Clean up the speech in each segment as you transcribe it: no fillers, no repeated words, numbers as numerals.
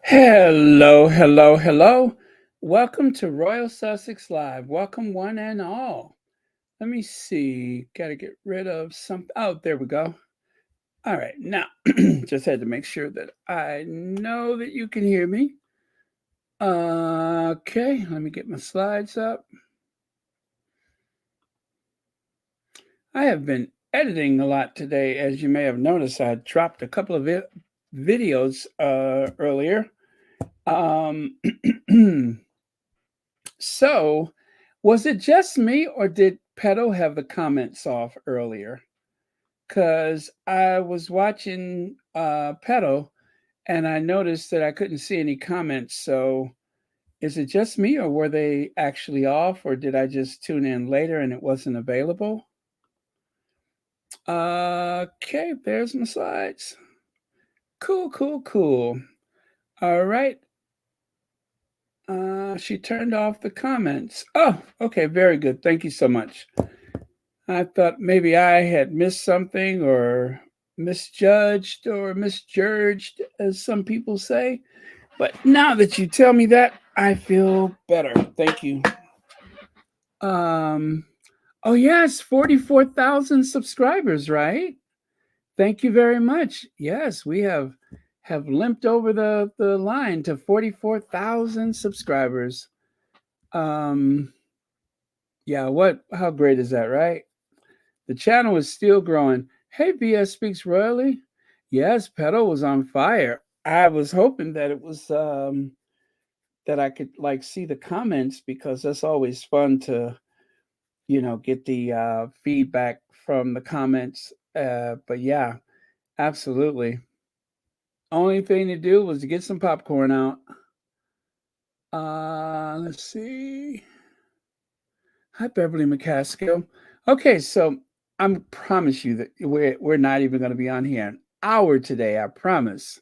Hello, hello, hello. Welcome to Royal Sussex Live. Welcome, one and all. Let me see. Got to get rid of some. Oh, there we go. All right. Now, just had to make sure that I know that you can hear me. Okay. Let me get my slides up. I have been editing a lot today. As you may have noticed, I dropped a couple of videos earlier. Um, So, was it just me or did Pedo have the comments off earlier? Because I was watching Pedo and I noticed that I couldn't see any comments. So, is it just me or were they actually off or did I just tune in later and it wasn't available? Okay, there's my slides. Cool, cool, cool. All right. She turned off the comments. Oh, okay, very good. Thank you so much. I thought maybe I had missed something or misjudged or misjudged, as some people say. But now that you tell me that, I feel better. Thank you. Um, oh yes, 44,000 subscribers, right? Thank you very much. Yes, we have limped over the line to 44,000 subscribers. Um, yeah, what? How great is that, right? The channel is still growing. Hey, BS Speaks Royally. Yes, Pedal was on fire. I was hoping that it was that I could like see the comments because that's always fun to get the feedback from the comments. But yeah, absolutely. Only thing to do was to get some popcorn out. Let's see. Hi, Beverly McCaskill. Okay, so I promise you that we're not even going to be on here an hour today. I promise.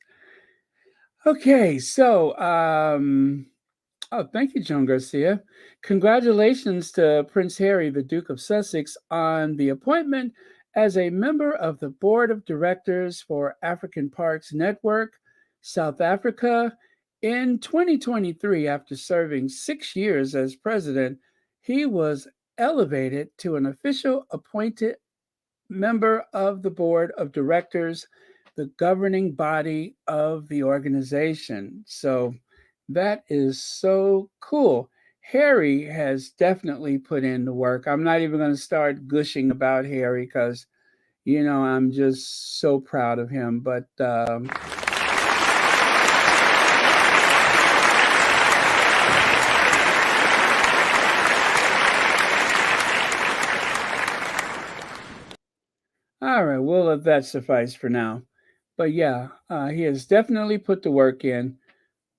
Okay, so oh, thank you, Joan Garcia. Congratulations to Prince Harry, the Duke of Sussex, on the appointment as a member of the board of directors for African Parks Network, South Africa. In 2023, after serving 6 years as president, he was elevated to an official appointed member of the board of directors, the governing body of the organization. So that is so cool. Harry has definitely put in the work. I'm not even going to start gushing about Harry because, I'm just so proud of him. But all right, we'll let that suffice for now. But yeah, he has definitely put the work in.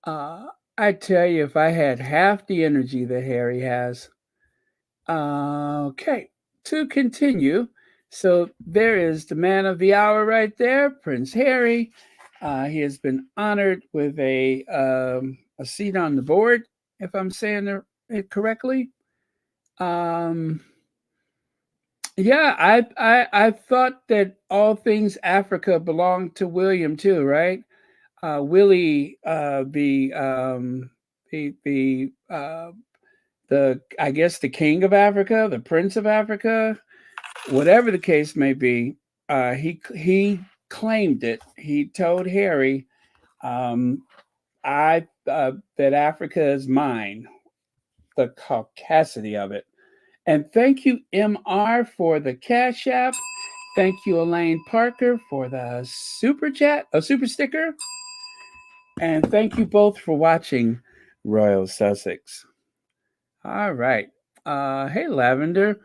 Uh, I tell you, if I had half the energy that Harry has. Okay, to continue. So there is the man of the hour right there, Prince Harry. He has been honored with a seat on the board, if I'm saying it correctly. Um, yeah, I thought that all things Africa belonged to William too, right? Willie, the I guess the king of Africa, the prince of Africa, whatever the case may be. He claimed it. He told Harry, "I that Africa is mine." The caucasity of it. And thank you, MR, for the Cash App. Thank you, Elaine Parker, for the super chat, a super sticker. And thank you both for watching Royal Sussex. All right. Hey, Lavender.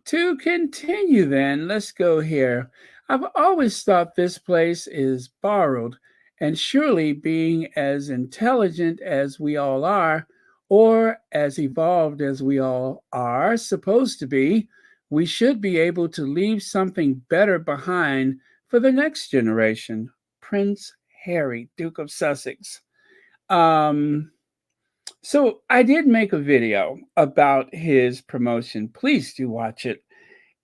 To continue, then, let's go here. I've always thought this place is borrowed, and surely being as intelligent as we all are, or as evolved as we all are supposed to be, we should be able to leave something better behind for the next generation. Prince Harry, Duke of Sussex. Um, so I did make a video about his promotion. Please do watch it.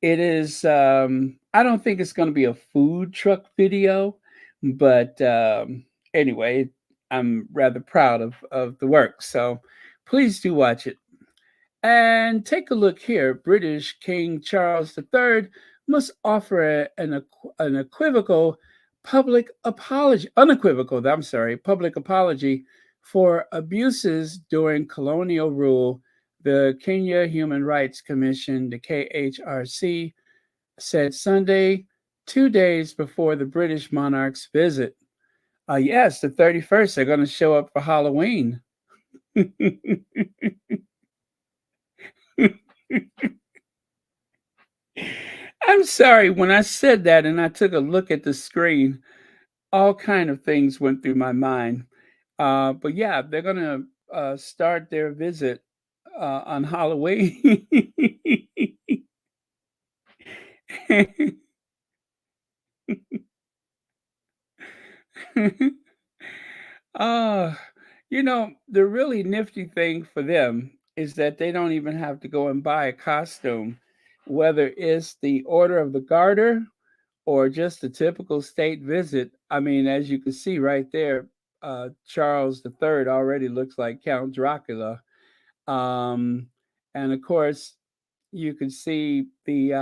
It is, I don't think it's going to be a food truck video, but anyway, I'm rather proud of the work. So please do watch it. And take a look here. British King Charles III must offer an equivocal public apology, unequivocal, I'm sorry, public apology for abuses during colonial rule. The Kenya Human Rights Commission, the KHRC, said Sunday, 2 days before the British monarch's visit. Yes, the 31st, they're going to show up for Halloween. I'm sorry, when I said that and I took a look at the screen, all kind of things went through my mind. But yeah, they're gonna start their visit on Halloween. uh, the really nifty thing for them is that they don't even have to go and buy a costume, whether it's the Order of the Garter or just a typical state visit. I mean, as you can see right there, Charles III already looks like Count Dracula. Um, and of course, you can see the.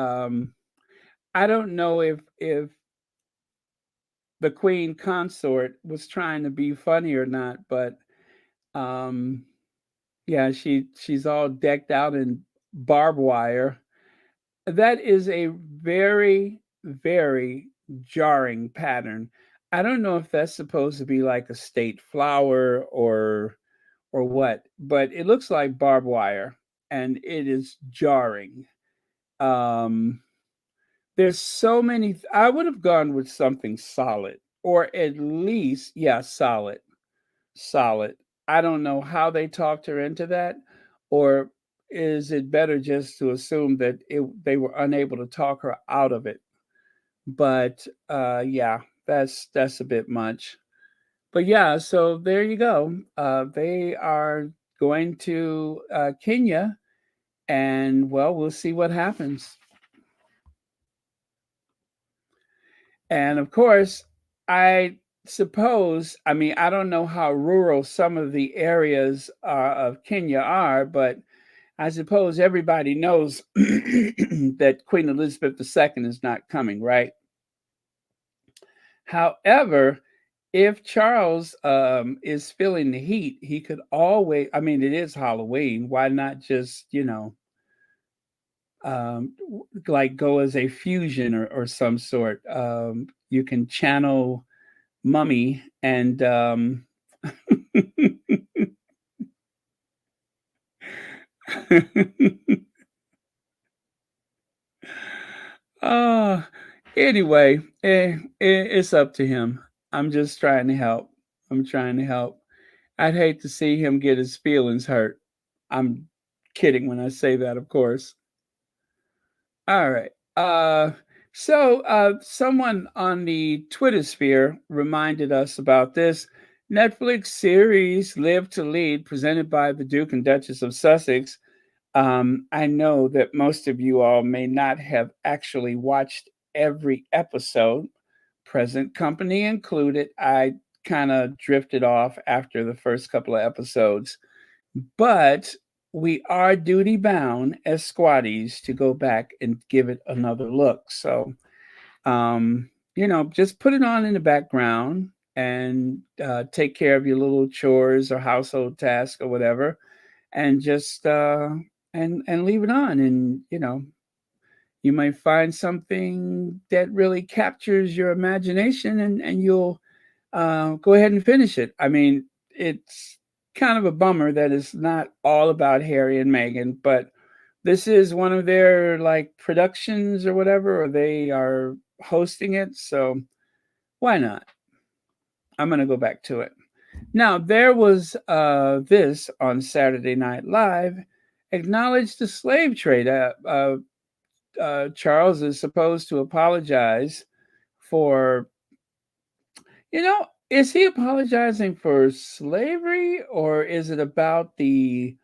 I don't know if the Queen Consort was trying to be funny or not, but um, yeah, she's all decked out in barbed wire. That is a very, very jarring pattern. I don't know if that's supposed to be like a state flower or what, but it looks like barbed wire and it is jarring. Um there's so many I would have gone with something solid or at least yeah, solid. Solid. I don't know how they talked her into that, or is it better just to assume that they were unable to talk her out of it? But yeah, that's a bit much. But yeah, so there you go. They are going to Kenya, and well, we'll see what happens. And of course, I suppose, I mean, I don't know how rural some of the areas of Kenya are, but I suppose everybody knows that Queen Elizabeth II is not coming, right? However, if Charles is feeling the heat, he could always, I mean, it is Halloween. Why not just, like go as a fusion or some sort? You can channel Mummy and uh, anyway, it's up to him. I'm just trying to help. I'm trying to help. I'd hate to see him get his feelings hurt. I'm kidding when I say that, of course. All right. Someone on the Twitter sphere reminded us about this Netflix series Live to Lead, presented by the Duke and Duchess of Sussex. I know that most of you all may not have actually watched every episode, present company included. I kind of drifted off after the first couple of episodes, but we are duty bound as squatties to go back and give it another look. So, just put it on in the background and take care of your little chores or household tasks or whatever, and just and leave it on. And you might find something that really captures your imagination, and you'll go ahead and finish it. I mean, it's kind of a bummer that it's not all about Harry and Meghan, but this is one of their like productions or whatever, or they are hosting it. So why not? I'm going to go back to it. Now, there was this on Saturday Night Live acknowledged the slave trade. Charles is supposed to apologize for is he apologizing for slavery or is it about the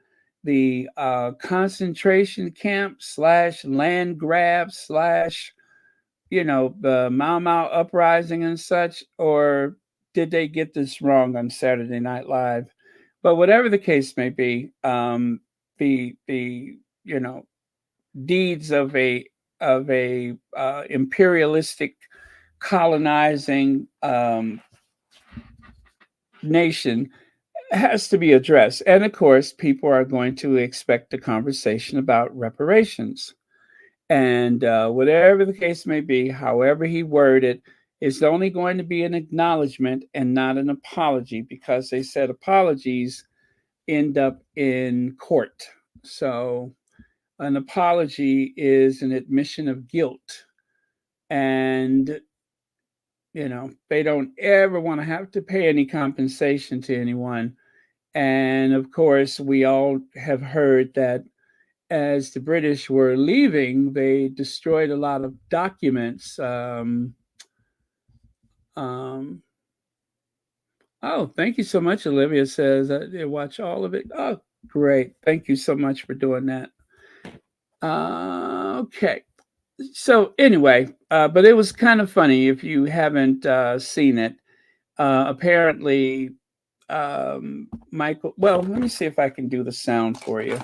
concentration camp slash land grab slash the Mau Mau uprising and such? Or did they get this wrong on Saturday Night Live? But whatever the case may be, the you know deeds of a imperialistic colonizing nation has to be addressed. And of course, people are going to expect a conversation about reparations. And whatever the case may be, however he worded it, it's only going to be an acknowledgement and not an apology, because they said apologies end up in court. So an apology is an admission of guilt. And they don't ever want to have to pay any compensation to anyone. And of course, we all have heard that as the British were leaving, they destroyed a lot of documents. Um, oh, thank you so much, Olivia says. I did watch all of it. Oh, great. Thank you so much for doing that. Okay. So, anyway, but it was kind of funny if you haven't seen it. Apparently, Michael, well, let me see if I can do the sound for you.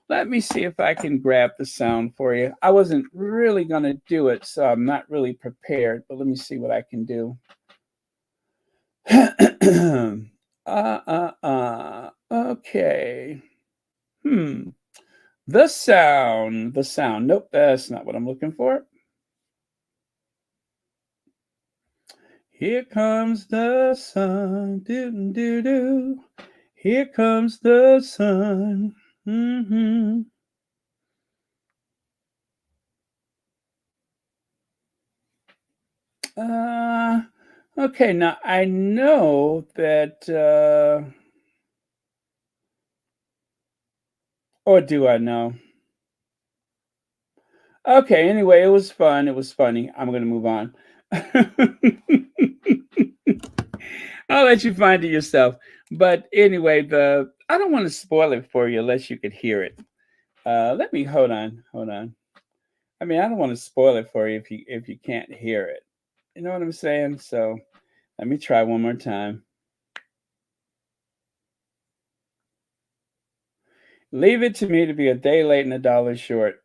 Let me see if I can grab the sound for you. I wasn't really going to do it, so I'm not really prepared, but let me see what I can do. Okay. The sound. Nope, that's not what I'm looking for. Here comes the sun. Do do do. Here comes the sun. Mm-hmm. Okay, now I know that, or do I know? Okay, anyway, it was fun. It was funny. I'm going to move on. I'll let you find it yourself. But anyway, I don't want to spoil it for you unless you could hear it. Let me hold on. I mean, I don't want to spoil it for you if you can't hear it. You know what I'm saying? So let me try one more time. Leave it to me to be a day late and a dollar short.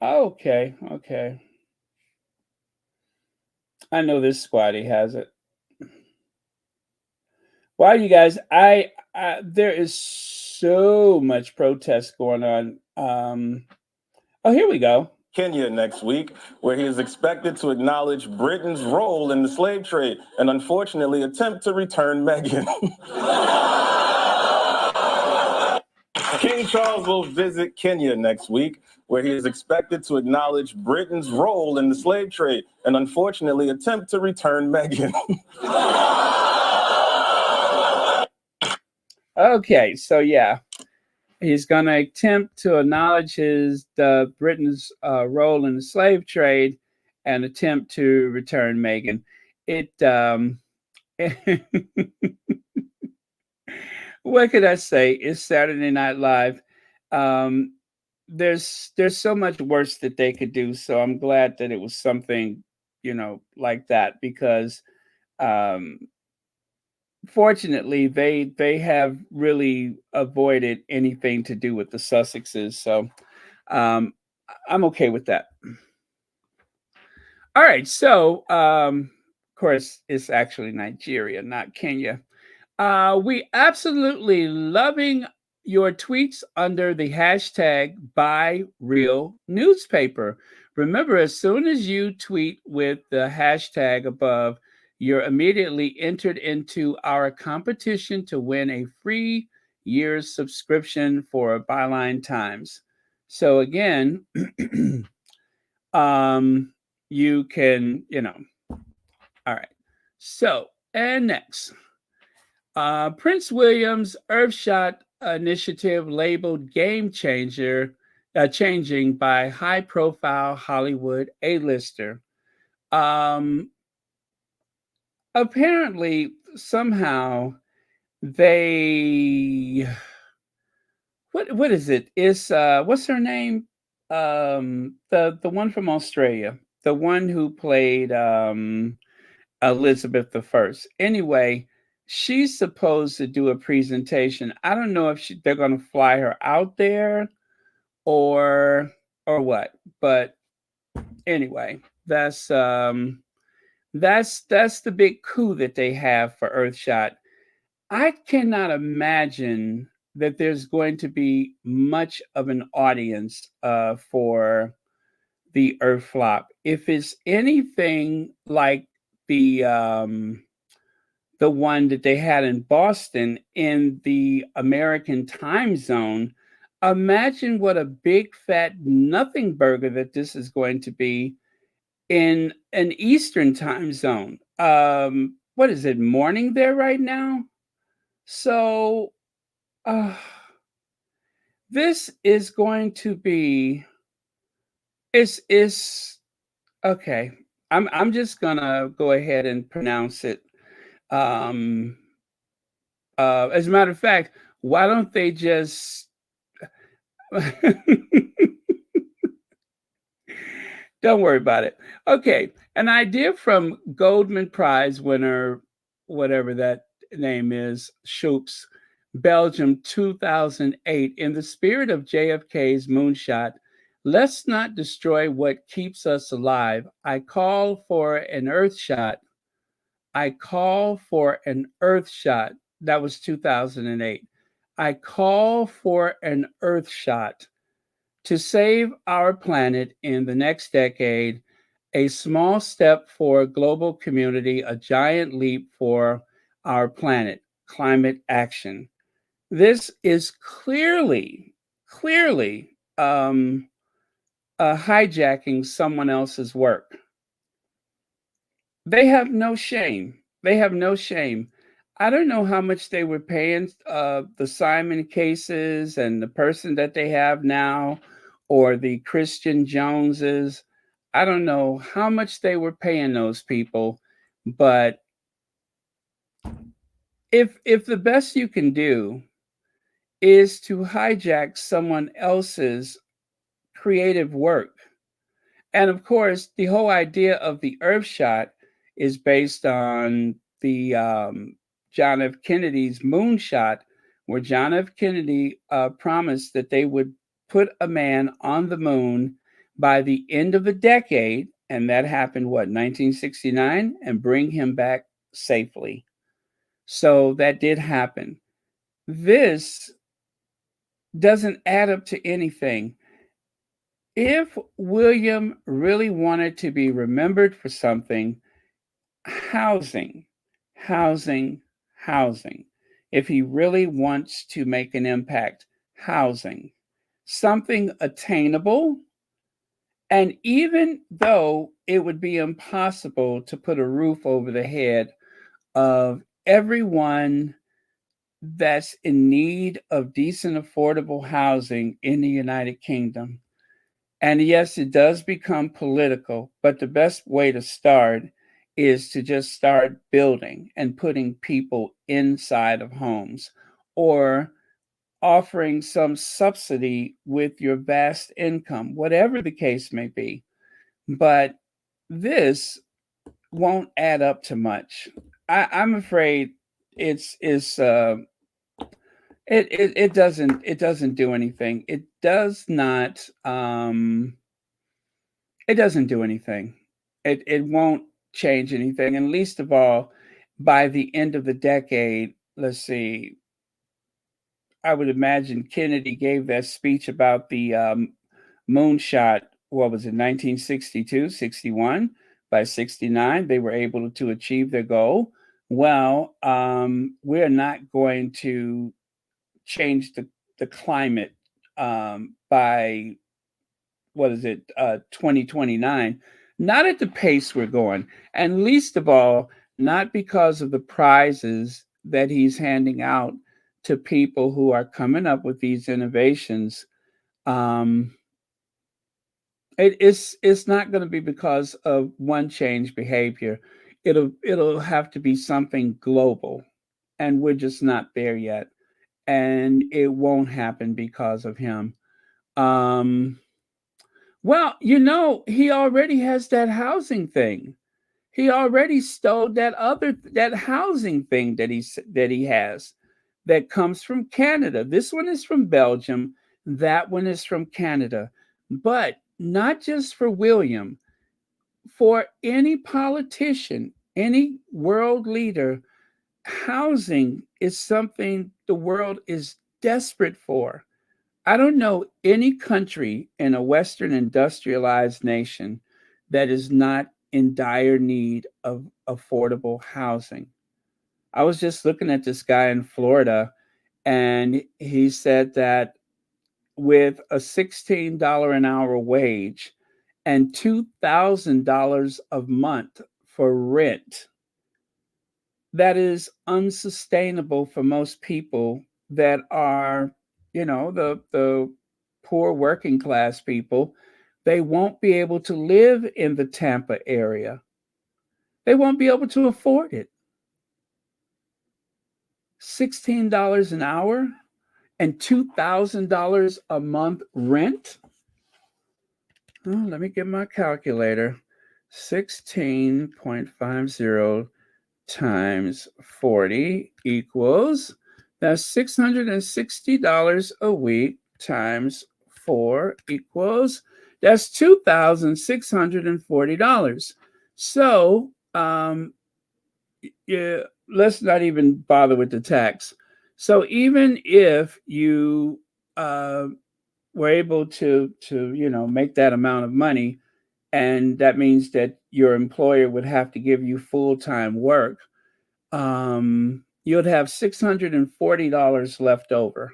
Okay. I know this squatty has it. Wow, you guys, there is so much protest going on. Oh, here we go. Kenya next week, where he is expected to acknowledge Britain's role in the slave trade and unfortunately attempt to return Meghan. King Charles will visit Kenya next week, where he is expected to acknowledge Britain's role in the slave trade and unfortunately attempt to return Meghan. Okay, so yeah, he's going to attempt to acknowledge Britain's role in the slave trade and attempt to return Meghan. What could I say? It's Saturday Night Live. There's so much worse that they could do. So I'm glad that it was something, like that, because fortunately they have really avoided anything to do with the Sussexes. So I'm okay with that. All right. So of course it's actually Nigeria, not Kenya. We absolutely loving your tweets under the hashtag Buy Real Newspaper. Remember, as soon as you tweet with the hashtag above, you're immediately entered into our competition to win a free year's subscription for Byline Times. So again, you can, all right. So, and next. Prince William's Earthshot initiative labeled game changer, changing by high profile Hollywood A-lister. Apparently, somehow, they, what is it? Is, what's her name? the one from Australia, the one who played Elizabeth the First. Anyway, she's supposed to do a presentation. I don't know if they're going to fly her out there or what, but anyway, that's the big coup that they have for Earthshot. I cannot imagine that there's going to be much of an audience for the Earth flop. If it's anything like the um, the one that they had in Boston in the American time zone, imagine what a big fat nothing burger that this is going to be in an Eastern time zone. What is it, morning there right now? So uh, this is going to be it's okay. I'm just gonna go ahead and pronounce it. Um, as a matter of fact, why don't they just don't worry about it. Okay, an idea from Goldman Prize winner, whatever that name is, Schoops, Belgium 2008. In the spirit of JFK's moonshot, let's not destroy what keeps us alive. I call for an earth shot. I call for an earth shot. That was 2008. I call for an earth shot to save our planet in the next decade, a small step for global community, a giant leap for our planet, climate action. This is clearly hijacking someone else's work. They have no shame. They have no shame. I don't know how much they were paying the Simon cases and the person that they have now, or the Christian Joneses. I don't know how much they were paying those people, but if the best you can do is to hijack someone else's creative work, and of course, the whole idea of the Earthshot is based on the John F. Kennedy's moonshot, where John F. Kennedy promised that they would put a man on the moon by the end of the decade, and that happened, what, 1969, and bring him back safely. So that did happen. This doesn't add up to anything. If William really wanted to be remembered for something, housing, housing, housing. If he really wants to make an impact, housing, something attainable. And even though it would be impossible to put a roof over the head of everyone that's in need of decent, affordable housing in the United Kingdom, and yes, it does become political, but the best way to start is to just start building and putting people inside of homes, or offering some subsidy with your vast income, whatever the case may be. But this won't add up to much. I'm afraid it's it doesn't do anything. It doesn't do anything. It won't change anything. And least of all, by the end of the decade, let's see, I would imagine Kennedy gave that speech about the moonshot, what was it, 1962, 61? By 69, they were able to achieve their goal. Well, we're not going to change the climate by what is it, 2029, not at the pace we're going, and least of all, not because of the prizes that he's handing out to people who are coming up with these innovations. um, it's not going to be because of one change behavior. It'll have to be something global, and we're just not there yet, and it won't happen because of him. um, Well, he already has that housing thing. He already stole that housing thing that he has that comes from Canada. This one is from Belgium, that one is from Canada. But not just for William, for any politician, any world leader, housing is something the world is desperate for. I don't know any country in a Western industrialized nation that is not in dire need of affordable housing. I was just looking at this guy in Florida, and he said that with a $16 an hour wage and $2,000 a month for rent, that is unsustainable for most people that are, the poor working class people. They won't be able to live in the Tampa area. They won't be able to afford it. $16 an hour and $2,000 a month rent. Oh, let me get my calculator. 16.50 times 40 equals, that's $660 a week times 4 equals, that's $2,640. So, yeah, let's not even bother with the tax. So even if you uh, were able to make that amount of money, and that means that your employer would have to give you full-time work, you'd have $640 left over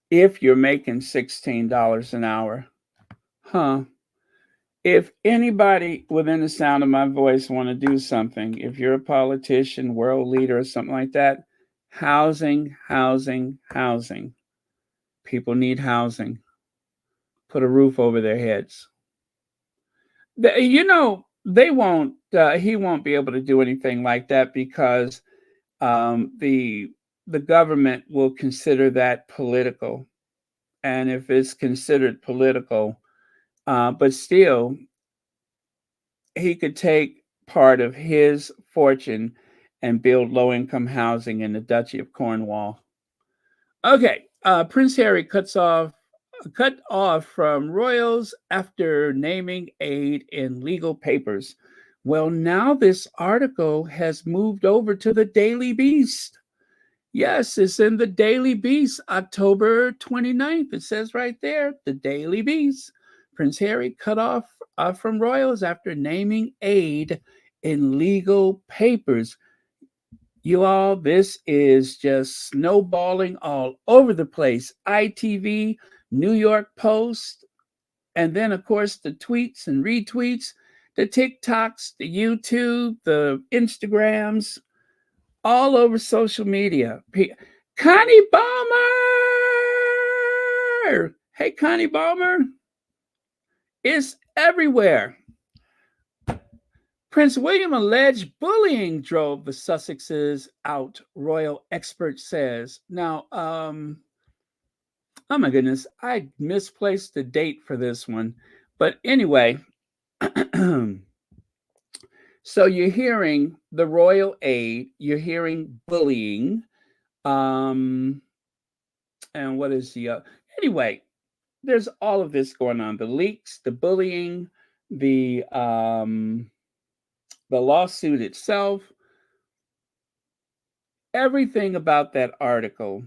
if you're making $16 an hour. Huh. If anybody within the sound of my voice want to do something, if you're a politician, world leader, or something like that, housing, housing, housing. People need housing. Put a roof over their heads. They won't. He won't be able to do anything like that because the government will consider that political, and if it's considered political, but still, he could take part of his fortune and build low-income housing in the Duchy of Cornwall. Okay, Prince Harry cut off from royals after naming aid in legal papers. Well, now this article has moved over to the Daily Beast. Yes, it's in the Daily Beast, October 29th. It says right there, the Daily Beast. Prince Harry cut off from royals after naming aid in legal papers. You all, this is just snowballing all over the place. ITV, New York Post, and then, of course, the tweets and retweets, the TikToks, the YouTube, the Instagrams, all over social media. Connie Balmer! Hey, Connie Balmer. It's everywhere. Prince William alleged bullying drove the Sussexes out, royal expert says. Now, oh my goodness, I misplaced the date for this one. But anyway, so you're hearing the royal aid, you're hearing bullying, and what is the anyway, there's all of this going on, the leaks, the bullying, the lawsuit itself, everything about that article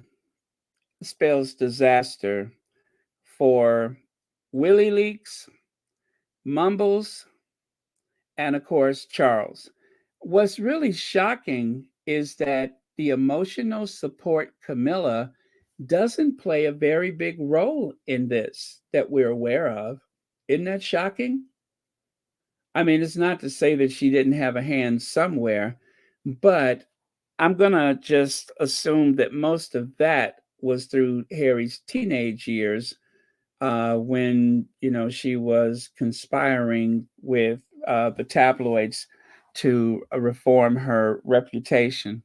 spells disaster for Willie Leaks, Mumbles, and of course Charles. What's really shocking is that the emotional support Camilla doesn't play a very big role in this that we're aware of. Isn't that shocking? I mean, it's not to say that she didn't have a hand somewhere, but I'm going to just assume that most of that was through Harry's teenage years when, she was conspiring with the tabloids to reform her reputation.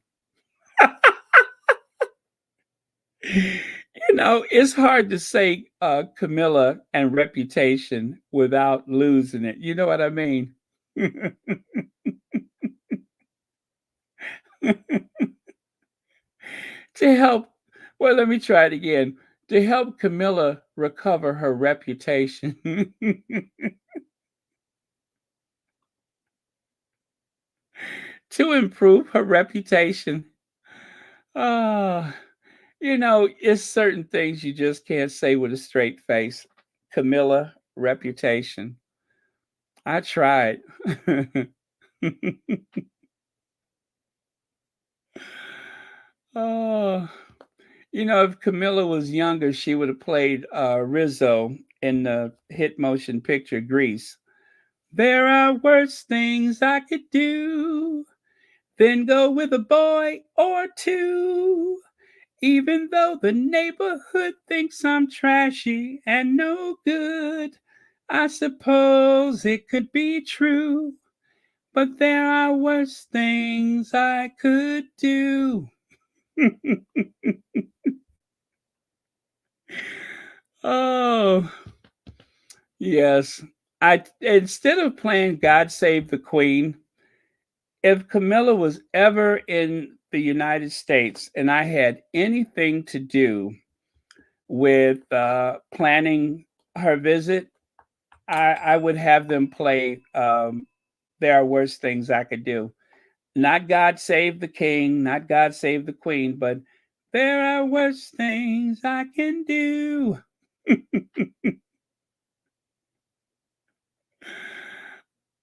It's hard to say Camilla and Reputation without losing it. You know what I mean? To help, well, let me try it again. To help Camilla recover her reputation. To improve her reputation. Ah, it's certain things you just can't say with a straight face. Camilla, reputation. I tried. Oh, if Camilla was younger, she would have played Rizzo in the hit motion picture Grease. There are worse things I could do than go with a boy or two. Even though the neighborhood thinks I'm trashy and no good, I suppose it could be true. But there are worse things I could do. Oh, yes. I instead of playing God Save the Queen, if Camilla was ever in the United States and I had anything to do with planning her visit, I would have them play There Are Worse Things I Could Do. Not God Save the King, not God Save the Queen, but there are worse things I can do.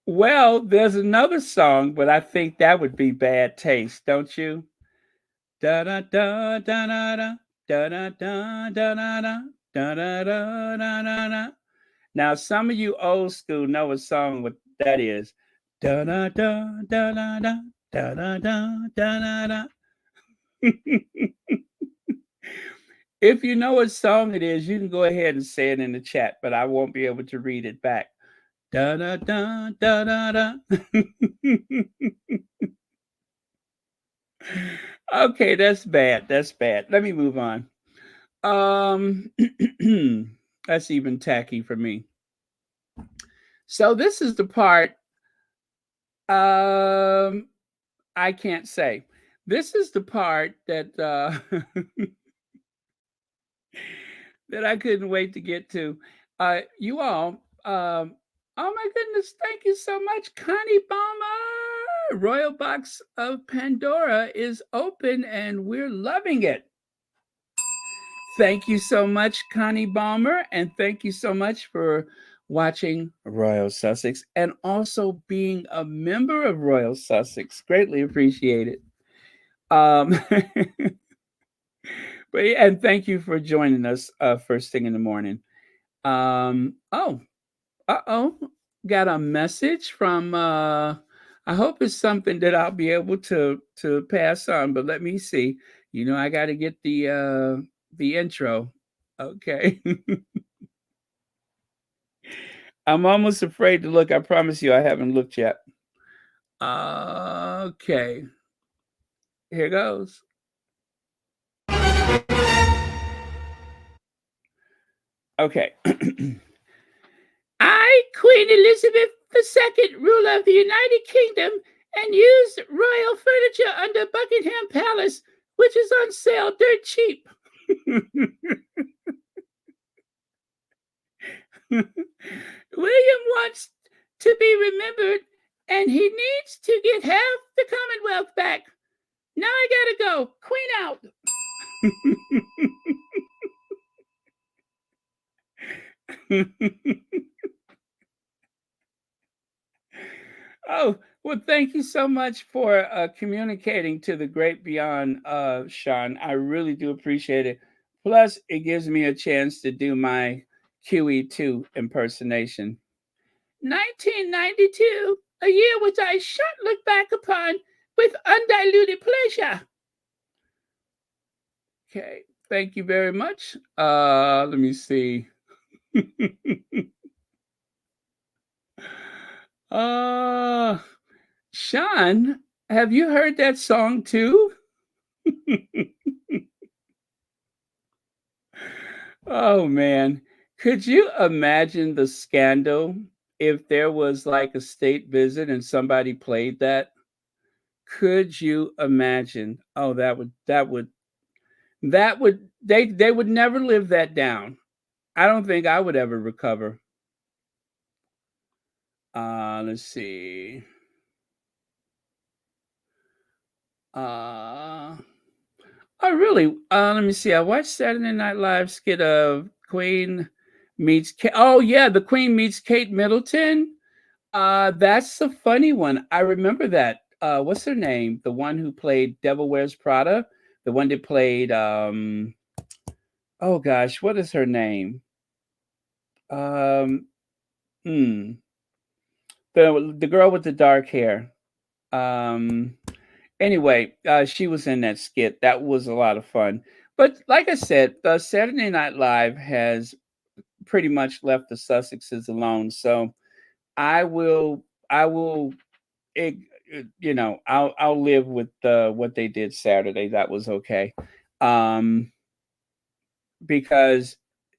Well, there's another song, but I think that would be bad taste, don't you? Da da da da da da da da da da da da da da da da da. Now, some of you old school know a song what that is. Da da da da da da da da da da da. If you know what song it is, you can go ahead and say it in the chat, but I won't be able to read it back. Da da da da da da. Okay, that's bad. That's bad. Let me move on. Um, that's even tacky for me. So this is the part I can't say. This is the part that that I couldn't wait to get to. You all, oh my goodness, thank you so much, Connie Bomber. Royal Box of Pandora is open and we're loving it. Thank you so much, Connie Balmer, and thank you so much for watching Royal Sussex and also being a member of Royal Sussex. Greatly appreciated. Um, and thank you for joining us first thing in the morning. Oh, uh-oh. Got a message from I hope it's something that I'll be able to pass on, but let me see. I got to get the intro. Okay. I'm almost afraid to look. I promise you I haven't looked yet. Okay. Here goes. Okay. I, Queen Elizabeth II, ruler of the United Kingdom, and used royal furniture under Buckingham Palace, which is on sale dirt cheap. William wants to be remembered, and he needs to get half the Commonwealth back. Now I gotta go. Queen out. Oh, well, thank you so much for communicating to the great beyond, Sean. I really do appreciate it. Plus, it gives me a chance to do my QE2 impersonation. 1992, a year which I shan't look back upon with undiluted pleasure. Okay, thank you very much. Let me see. Sean, have you heard that song too? Oh man. Could you imagine the scandal if there was like a state visit and somebody played that? Could you imagine? Oh, they would never live that down. I don't think I would ever recover. Let's see. Uh oh really? Let me see. I watched Saturday Night Live skit of Queen meets oh yeah, the Queen meets Kate Middleton. That's a funny one. I remember that. What's her name? The one who played Devil Wears Prada? The one that played oh gosh, what is her name? Um hmm, the girl with the dark hair. Um anyway, she was in that skit. That was a lot of fun. But like I said, Saturday Night Live has pretty much left the Sussexes alone. So I will it, I'll live with what they did Saturday. That was okay, um, because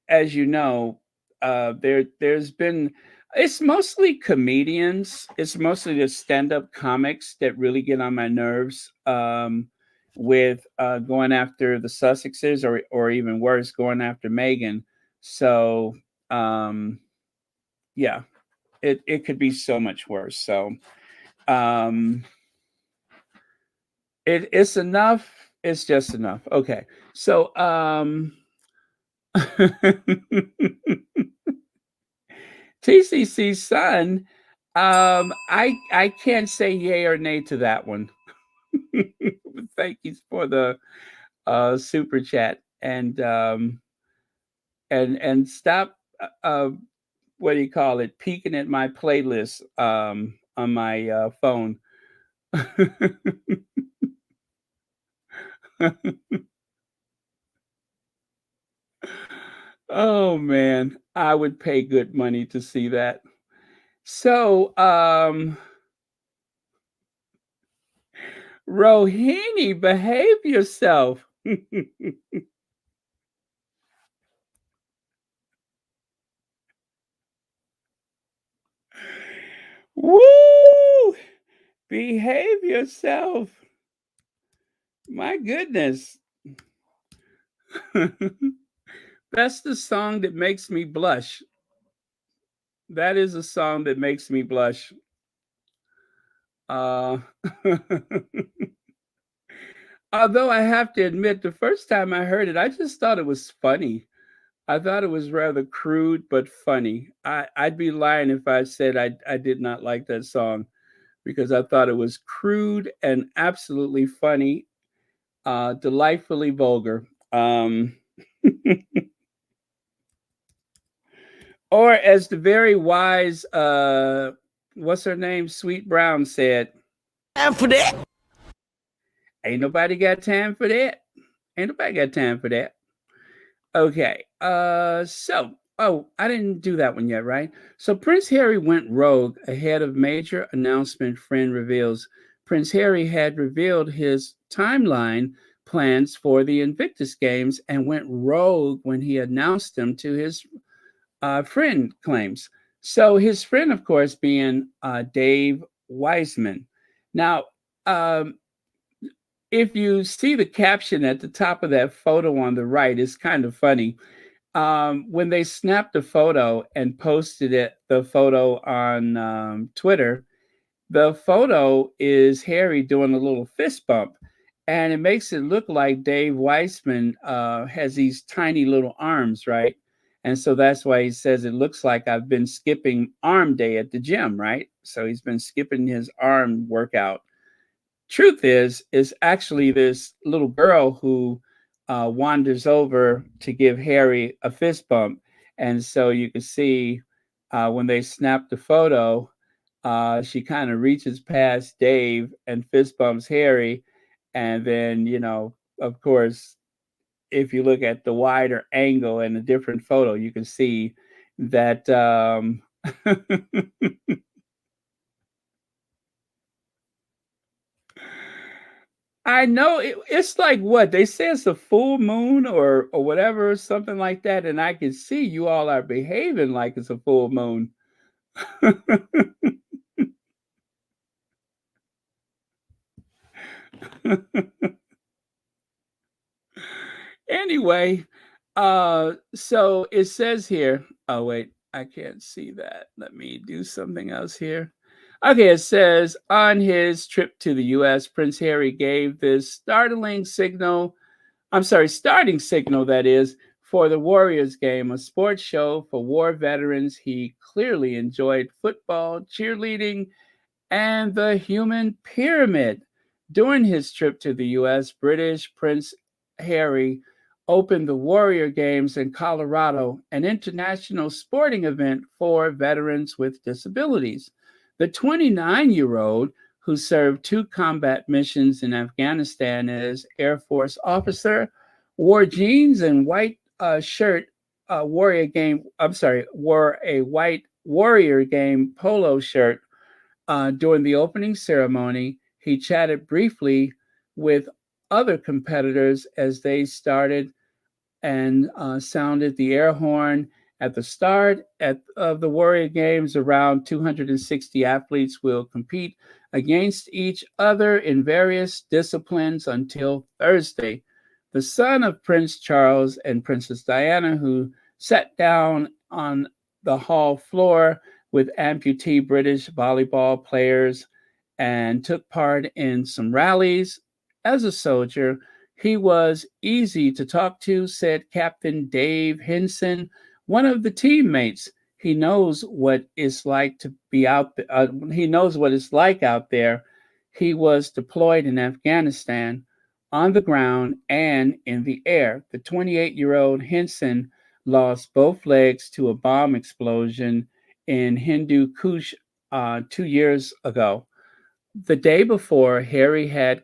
as you know, there's been it's mostly comedians. It's mostly the stand up comics that really get on my nerves. With going after the Sussexes, or even worse, going after Megan. So um, yeah, it could be so much worse. So um, it's enough. It's just enough. Okay. So TCC's son, I can't say yay or nay to that one. Thank you for the super chat, and stop what do you call it, peeking at my playlist on my phone. Oh man, I would pay good money to see that. So, Rohini, behave yourself. Woo! Behave yourself. My goodness. That's the song that makes me blush. That is a song that makes me blush. Uh, although I have to admit, the first time I heard it, I just thought it was funny. I thought it was rather crude but funny. I'd be lying if I said I did not like that song, because I thought it was crude and absolutely funny, delightfully vulgar. Or as the very wise, what's her name, Sweet Brown said, Time for that. "Ain't nobody got time for that. Ain't nobody got time for that." Okay. Oh, I didn't do that one yet, right? So Prince Harry went rogue ahead of major announcement. Friend reveals Prince Harry had revealed his timeline plans for the Invictus games and went rogue when he announced them to his friend, claims. So his friend, of course, being Dave Weisman. Now, um, if you see the caption at the top of that photo on the right, it's kind of funny. When they snapped the photo and posted the photo on Twitter, the photo is Harry doing a little fist bump, and it makes it look like Dave Weissman has these tiny little arms, right? And so that's why he says it looks like I've been skipping arm day at the gym, right? So he's been skipping his arm workout. Truth is actually this little girl who wanders over to give Harry a fist bump, and so you can see when they snap the photo, she kind of reaches past Dave and fist bumps Harry, and then of course, if you look at the wider angle and a different photo, you can see that I know it's like what they say it's a full moon or whatever, something like that, and I can see you all are behaving like it's a full moon. Anyway, so it says here. Oh wait, I can't see that. Let me do something else here. Okay, it says on his trip to the U.S., Prince Harry gave this starting signal that is, for the Warriors game, a sports show for war veterans. He clearly enjoyed football, cheerleading, and the human pyramid. During his trip to the U.S., British Prince Harry opened the Warrior Games in Colorado, an international sporting event for veterans with disabilities. The 29-year-old, who served 2 combat missions in Afghanistan as Air Force officer, wore jeans and white shirt. Wore a white Warrior Game polo shirt during the opening ceremony. He chatted briefly with other competitors as they started and sounded the air horn at the start of the Warrior Games. Around 260 athletes will compete against each other in various disciplines until Thursday. The son of Prince Charles and Princess Diana, who sat down on the hall floor with amputee British volleyball players and took part in some rallies as a soldier. He was easy to talk to, said Captain Dave Henson, one of the teammates. He knows what it's like to be out. He knows what it's like out there. He was deployed in Afghanistan, on the ground and in the air. The 28-year-old Henson lost both legs to a bomb explosion in Hindu Kush 2 years ago. The day before, Harry had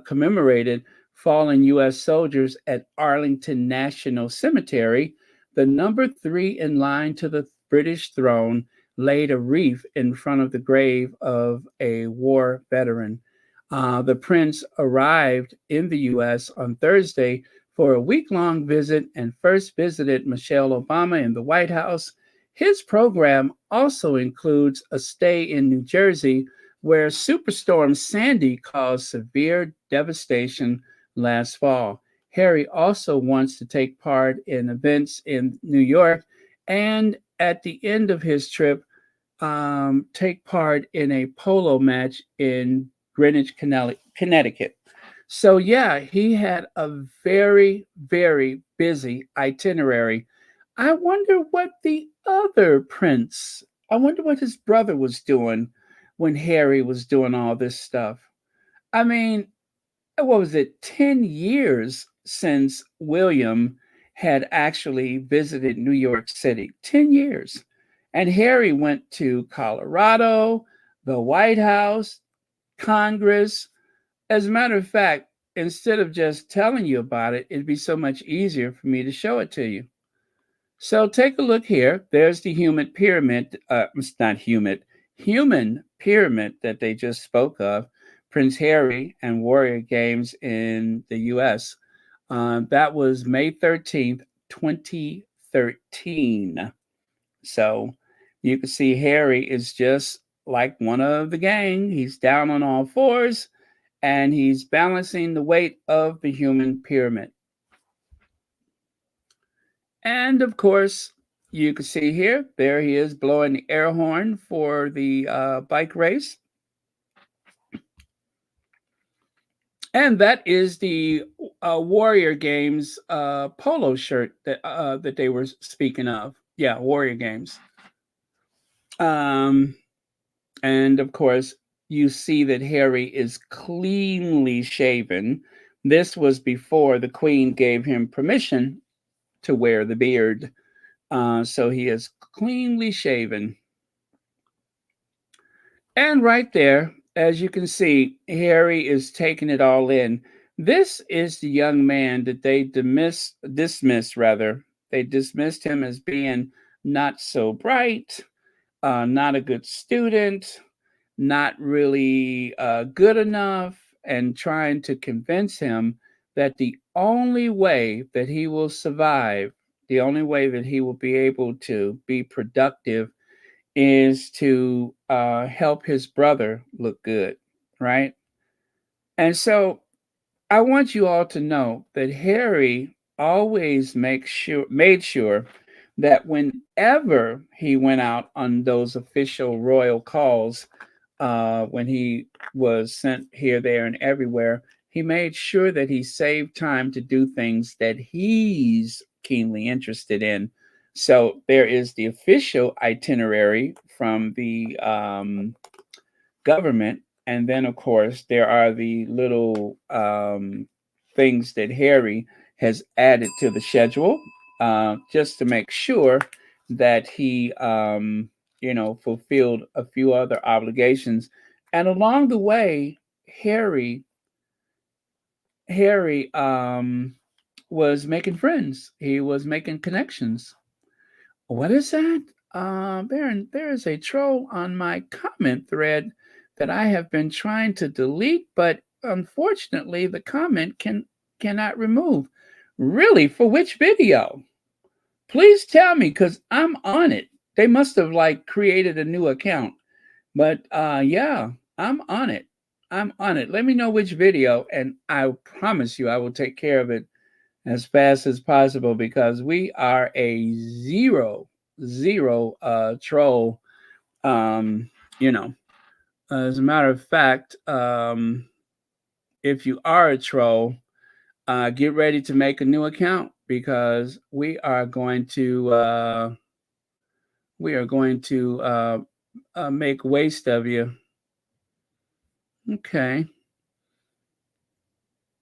commemorated fallen U.S. soldiers at Arlington National Cemetery. The number 3 in line to the British throne laid a wreath in front of the grave of a war veteran. The prince arrived in the U.S. on Thursday for a week long visit and first visited Michelle Obama in the White House. His program also includes a stay in New Jersey, where Superstorm Sandy caused severe devastation last fall. Harry also wants to take part in events in New York and at the end of his trip, take part in a polo match in Greenwich, Connecticut. So, yeah, he had a very, very busy itinerary. I wonder what the other prince, I wonder what his brother was doing when Harry was doing all this stuff. I mean, what was it, 10 years since William had actually visited New York City? 10 years. And Harry went to Colorado, the White House, Congress. As a matter of fact, instead of just telling you about it, it'd be so much easier for me to show it to you. So take a look here. There's the human pyramid. It's not human pyramid that they just spoke of. Prince Harry and Warrior Games in the U.S. That was May 13th, 2013. So you can see Harry is just like one of the gang. He's down on all fours and he's balancing the weight of the human pyramid. And of course, you can see here, there he is blowing the air horn for the bike race. And that is the Warrior Games polo shirt that they were speaking of. Yeah, Warrior Games. And of course, you see that Harry is cleanly shaven. This was before the Queen gave him permission to wear the beard. So he is cleanly shaven. And right there, as you can see, Harry is taking it all in. This is the young man that they dismissed rather. They dismissed him as being not so bright, not a good student, not really good enough. and trying to convince him that the only way that he will survive, the only way that he will be able to be productive is to help his brother look good, right? And so I want you all to know that Harry always made sure that whenever he went out on those official royal calls, when he was sent here, there, and everywhere, he made sure that he saved time to do things that he's keenly interested in. So there is the official itinerary from the government. And then, of course, there are the little things that Harry has added to the schedule just to make sure that he, fulfilled a few other obligations. And along the way, Harry was making friends. He was making connections. What is that? Baron, there is a troll on my comment thread that I have been trying to delete, but unfortunately the comment cannot remove. Really? For which video? Please tell me, because I'm on it. They must have like created a new account. But yeah, I'm on it. I'm on it. Let me know which video, and I promise you I will take care of it as fast as possible, because we are a zero troll. Um, you know, as a matter of fact, if you are a troll, get ready to make a new account, because we are going to make waste of you. Okay.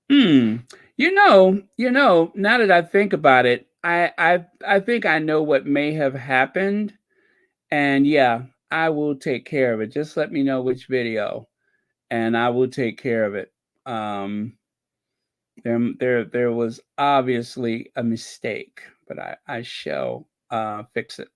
Hmm. Now that I think about it, I think I know what may have happened. And yeah, I will take care of it. Just let me know which video, and I will take care of it. Um, there was obviously a mistake, but I shall fix it.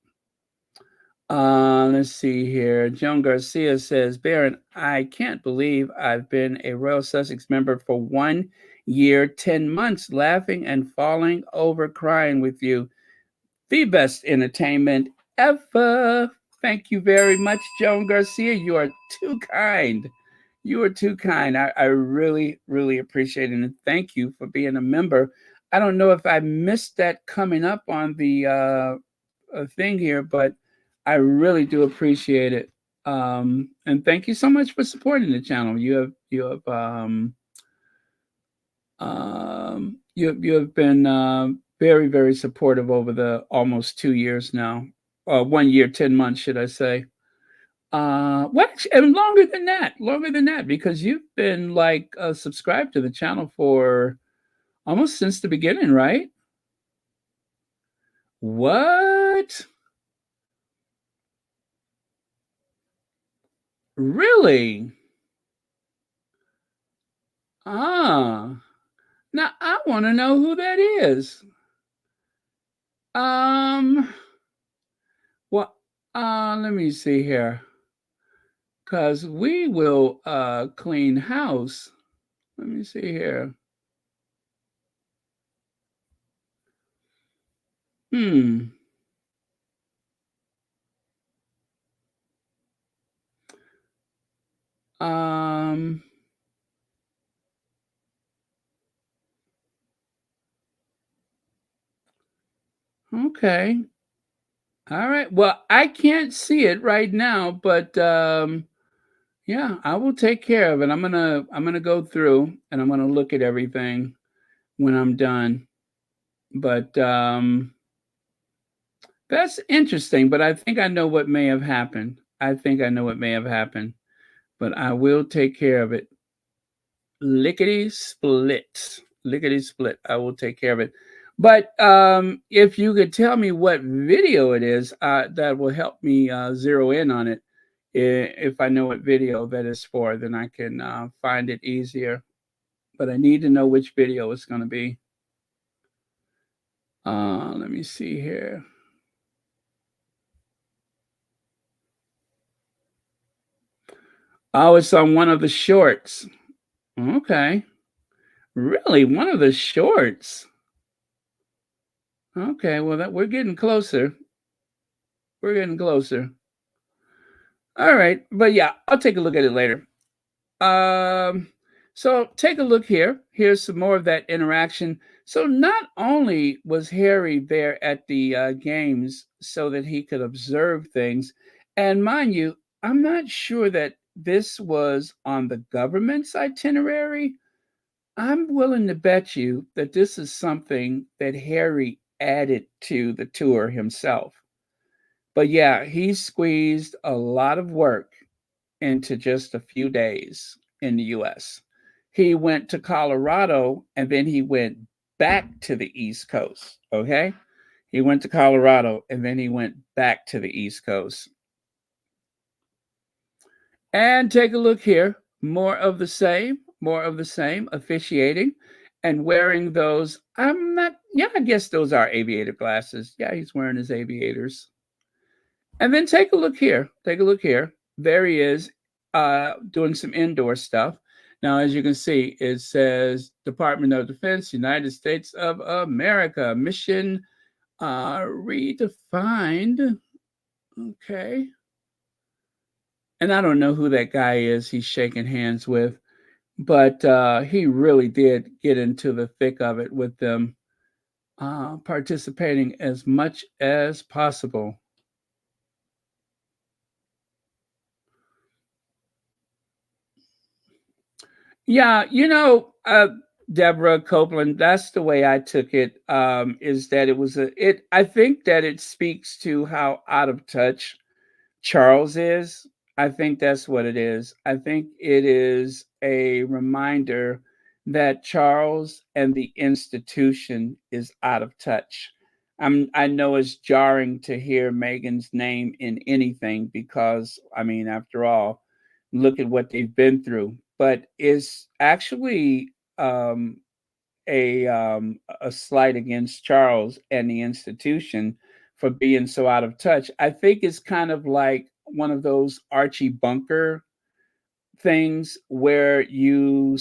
Let's see here. Joan Garcia says, Baron, I can't believe I've been a Royal Sussex member for 1 year, 10 months, laughing and falling over crying with you. The best entertainment ever. Thank you very much, Joan Garcia. You are too kind. You are too kind. I really, really appreciate it. And thank you for being a member. I don't know if I missed that coming up on the thing here, but I really do appreciate it. And thank you so much for supporting the channel. You have been very, very supportive over the almost 2 years now. 1 year, 10 months, should I say? And longer than that, because you've been like subscribed to the channel for almost since the beginning, right? What? Really? Ah, now I want to know who that is. Um, well, let me see here, cause we will clean house. Let me see here. Hmm. Um. Okay. All right. Well, I can't see it right now, but yeah, I will take care of it. I'm gonna go through and I'm gonna look at everything when I'm done. But that's interesting. But I think I know what may have happened. I think I know what may have happened. But I will take care of it. Lickety split. Lickety split. I will take care of it. But if you could tell me what video it is, that will help me zero in on it. If I know what video that is for, then I can find it easier. But I need to know which video it's going to be. Let me see here. Oh, it's on one of the shorts. Okay. Really? One of the shorts. Okay, well that we're getting closer. We're getting closer. All right. But yeah, I'll take a look at it later. Um, so take a look here. Here's some more of that interaction. So not only was Harry there at the games so that he could observe things, and mind you, I'm not sure that this was on the government's itinerary. I'm willing to bet you that this is something that Harry added to the tour himself. But yeah, he squeezed a lot of work into just a few days in the US. He went to Colorado and then he went back to the East Coast. Okay. He went to Colorado and then he went back to the East Coast. And take a look here. More of the same, officiating and wearing those. I'm not, yeah, I guess those are aviator glasses. Yeah, he's wearing his aviators. And then take a look here. Take a look here. There he is doing some indoor stuff. Now, as you can see, it says Department of Defense, United States of America, mission redefined. Okay. And I don't know who that guy is he's shaking hands with, but he really did get into the thick of it with them, participating as much as possible. Yeah, Deborah Copeland, that's the way I took it. Is that it was a it I think that it speaks to how out of touch Charles is. I think that's what it is. I think it is a reminder that Charles and the institution is out of touch. I know it's jarring to hear Megan's name in anything because, I mean, after all, look at what they've been through. But it's actually a slight against Charles and the institution for being so out of touch. I think it's kind of like one of those Archie Bunker things where you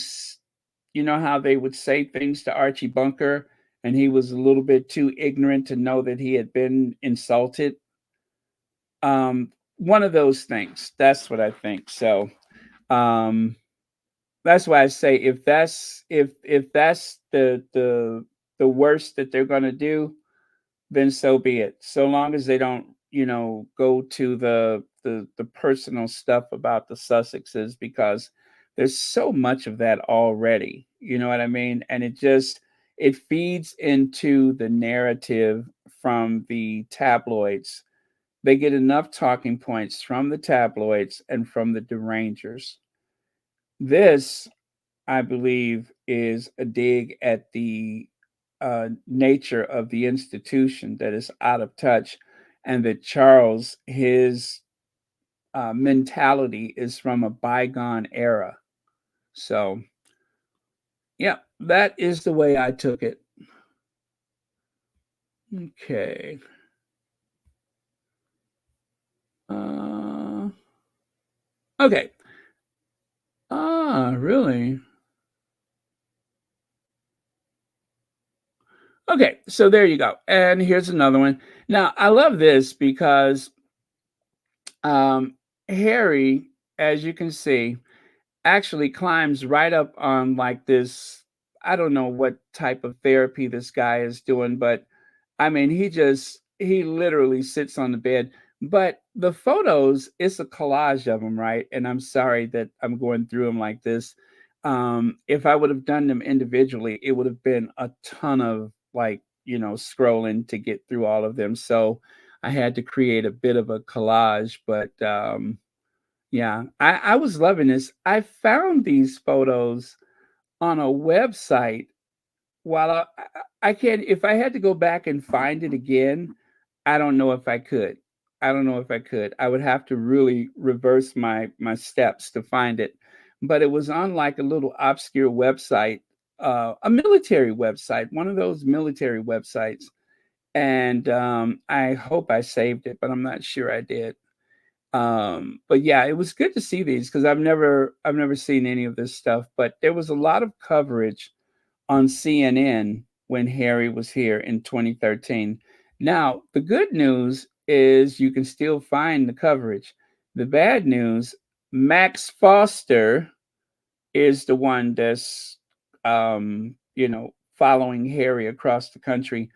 know how they would say things to Archie Bunker and he was a little bit too ignorant to know that he had been insulted. One of those things. That's what I think. So, um that's why I say if that's the worst that they're going to do, then so be it. So long as they don't, go to the personal stuff about the Sussexes because there's so much of that already. You know what I mean? And it feeds into the narrative from the tabloids. They get enough talking points from the tabloids and from the derangers. This, I believe, is a dig at the nature of the institution that is out of touch, and that Charles, his mentality is from a bygone era. So, yeah, that is the way I took it. Okay. Uh, okay. Ah, really? Okay, so there you go. And here's another one. Now, I love this because um, Harry, as you can see, actually climbs right up on like this. I don't know what type of therapy this guy is doing, but I mean, he literally sits on the bed. But the photos, it's a collage of them, right? And I'm sorry that I'm going through them like this. If I would have done them individually, it would have been a ton of like, scrolling to get through all of them. So I had to create a bit of a collage, but yeah, I was loving this. I found these photos on a website while I can't, if I had to go back and find it again, I don't know if I could. I don't know if I could. I would have to really reverse my steps to find it. But it was on like a little obscure website, a military website, one of those military websites. And I hope I saved it, but I'm not sure I did. But yeah, it was good to see these because I've never seen any of this stuff. But there was a lot of coverage on CNN when Harry was here in 2013. Now, the good news is you can still find the coverage. The bad news, Max Foster is the one that's following Harry across the country,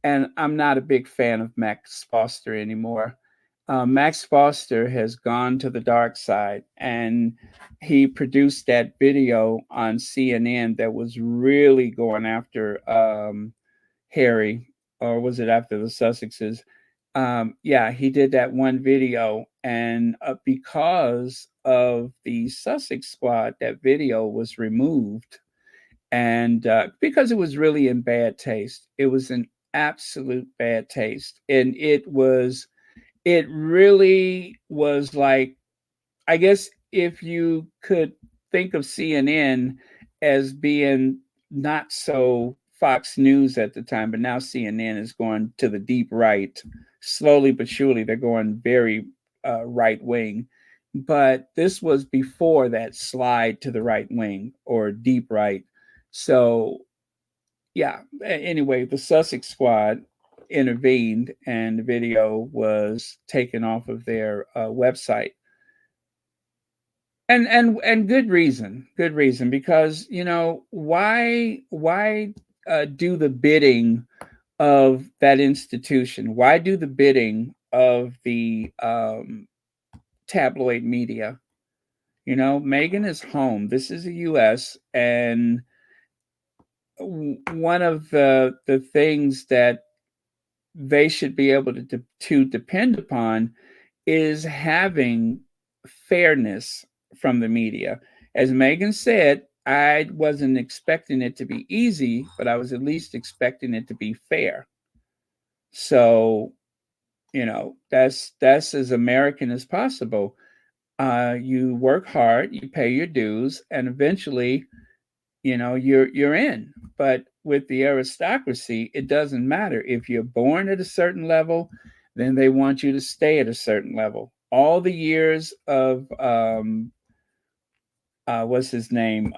and I'm not a big fan of Max Foster anymore. Max Foster has gone to the dark side, and he produced that video on CNN that was really going after Harry, or was it after the Sussexes? Yeah, he did that one video, and because of the Sussex squad, that video was removed, and because it was really in bad taste. It was an absolute bad taste, and it really was like, I guess if you could think of CNN as being not so Fox News at the time, but now CNN is going to the deep right. Slowly but surely, they're going very right wing. But this was before that slide to the right wing or deep right. So, yeah, anyway, the Sussex squad intervened and the video was taken off of their website, and good reason, because why do the bidding of that institution, why do the bidding of the tabloid media? Megan is home, this is the US, and one of the things that they should be able to depend upon is having fairness from the media. As Megan said, I wasn't expecting it to be easy, but I was at least expecting it to be fair. So, that's as American as possible. You work hard, you pay your dues, and eventually, you're in. But with the aristocracy, it doesn't matter if you're born at a certain level, then they want you to stay at a certain level. All the years of what's his name,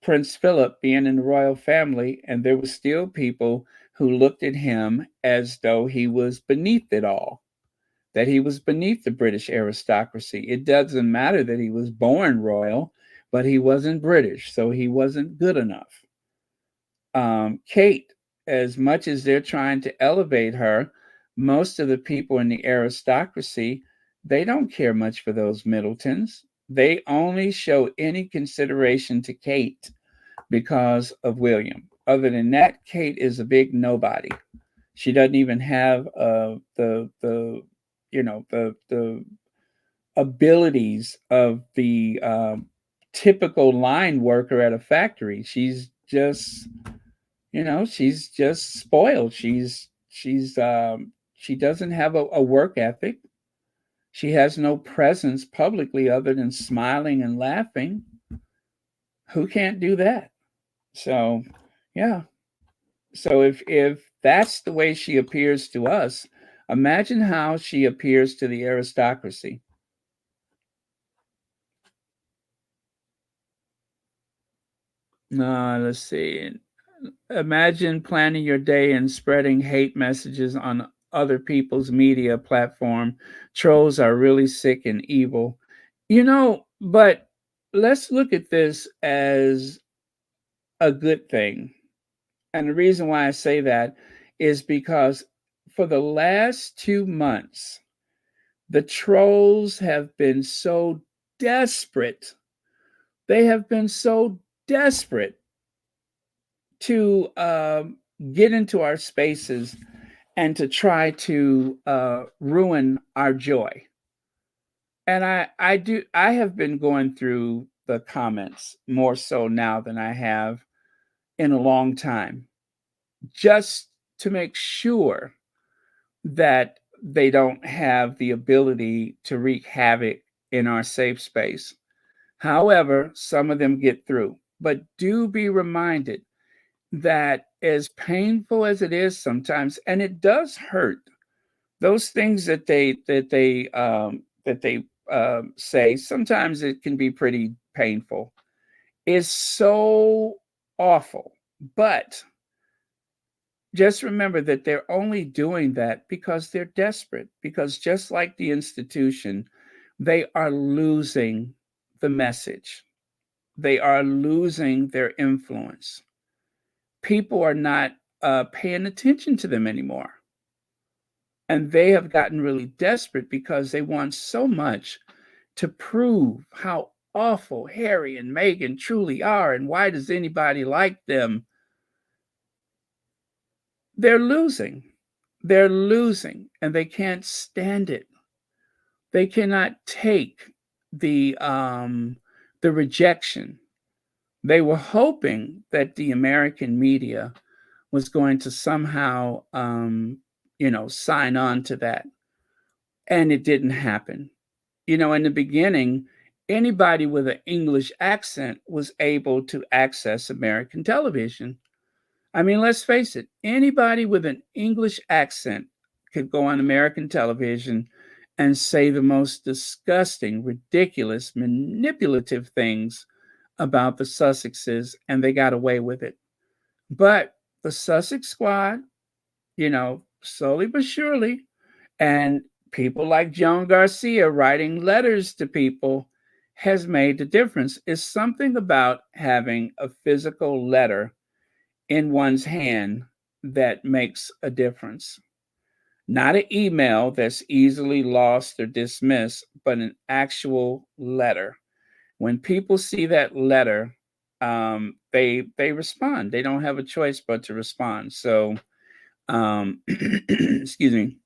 Prince Philip being in the royal family, and there were still people who looked at him as though he was beneath it all, that he was beneath the British aristocracy. It doesn't matter that he was born royal, but he wasn't British, so he wasn't good enough. Kate, as much as they're trying to elevate her, most of the people in the aristocracy, they don't care much for those Middletons. They only show any consideration to Kate because of William. Other than that, Kate is a big nobody. She doesn't even have the abilities of the typical line worker at a factory. She's just spoiled. She doesn't have a work ethic. She has no presence publicly other than smiling and laughing. Who can't do that? So, yeah. So if that's the way she appears to us, imagine how she appears to the aristocracy. Let's see. Imagine planning your day and spreading hate messages on other people's media platform. Trolls are really sick and evil. But let's look at this as a good thing. And the reason why I say that is because for the last 2 months, the trolls have been so desperate. They have been so desperate to get into our spaces and to try to ruin our joy. And I have been going through the comments more so now than I have in a long time, just to make sure that they don't have the ability to wreak havoc in our safe space. However, some of them get through. But do be reminded that as painful as it is sometimes, and it does hurt, those things that they that they say, sometimes it can be pretty painful, is so awful. But just remember that they're only doing that because they're desperate, because just like the institution, they are losing the message. They are losing their influence. People are not paying attention to them anymore. And they have gotten really desperate because they want so much to prove how awful Harry and Meghan truly are and why does anybody like them. They're losing. They're losing and they can't stand it. They cannot take the rejection. They were hoping that the American media was going to somehow sign on to that. And it didn't happen. In the beginning, anybody with an English accent was able to access American television. I mean, let's face it, anybody with an English accent could go on American television and say the most disgusting, ridiculous, manipulative things about the Sussexes, and they got away with it. But the Sussex Squad, slowly but surely, and people like Joan Garcia writing letters to people has made the difference. It's something about having a physical letter in one's hand that makes a difference. Not an email that's easily lost or dismissed, but an actual letter. When people see that letter, they respond. They don't have a choice but to respond. So, excuse me,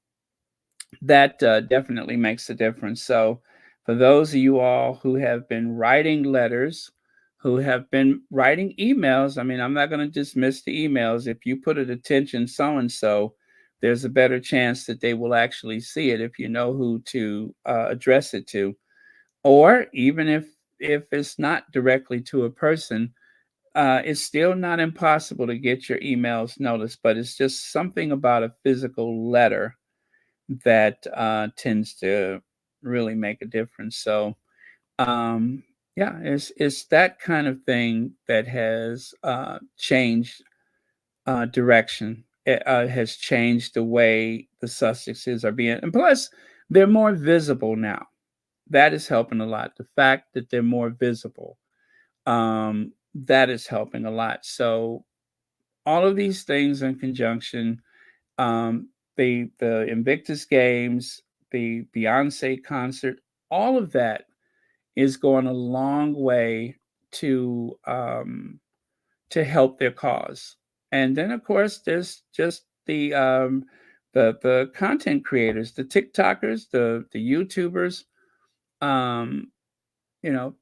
that definitely makes a difference. So, for those of you all who have been writing letters, who have been writing emails, I mean, I'm not going to dismiss the emails. If you put it attention so and so, there's a better chance that they will actually see it if you know who to address it to. Or even if it's not directly to a person, it's still not impossible to get your emails noticed. But it's just something about a physical letter that tends to really make a difference. So, um, yeah, it's that kind of thing that has changed direction. It has changed the way the Sussexes are being, and plus, they're more visible now. That is helping a lot. The fact that they're more visible, that is helping a lot. So, all of these things in conjunction, um, the Invictus games, the Beyonce concert, all of that is going a long way to help their cause. And then, of course, there's just the content creators, the TikTokers, the YouTubers. Um, you know,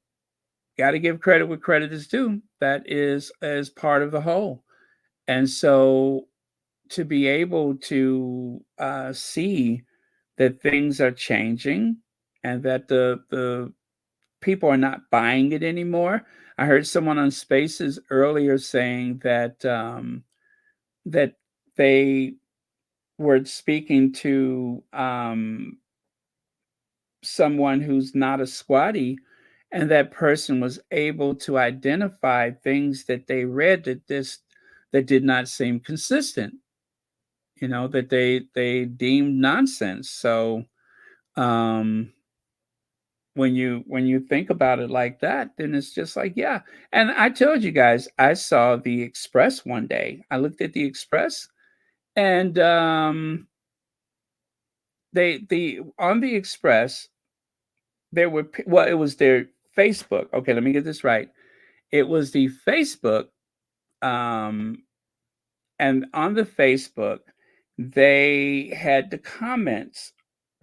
got to give credit where credit is due. That is as part of the whole. And so to be able to see that things are changing and that the people are not buying it anymore. I heard someone on Spaces earlier saying that they were speaking to someone who's not a squatty, and that person was able to identify things that they read that did not seem consistent. That they deemed nonsense. So um, when you think about it like that, then it's just like, yeah. And I told you guys, I saw the Express one day. I looked at the Express, and they on the Express there were, well, it was their Facebook. Okay, let me get this right. It was the Facebook, um, and on the Facebook, they had the comments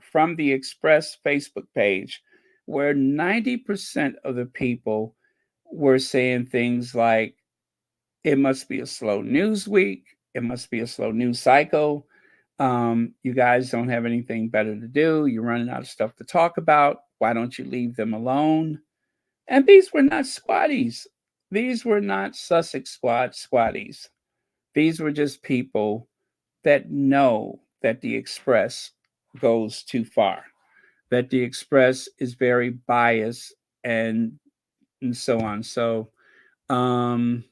from the Express Facebook page where 90% of the people were saying things like, it must be a slow news week, it must be a slow news cycle. You guys don't have anything better to do. You're running out of stuff to talk about. Why don't you leave them alone? And these were not squatties. These were not Sussex squatties. These were just people that know that the Express goes too far. that the Express is very biased and so on. So um,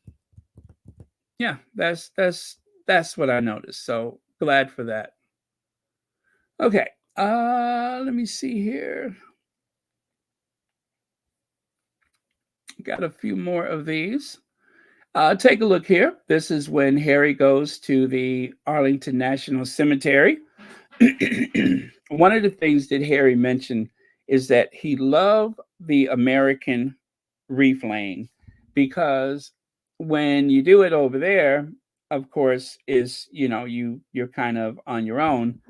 yeah, that's what I noticed. So glad for that. Okay, let me see here. Got a few more of these. Take a look here. This is when Harry goes to the Arlington National Cemetery. One of the things that Harry mentioned is that he loved the American reef laying because when you do it over there, of course, is you're kind of on your own,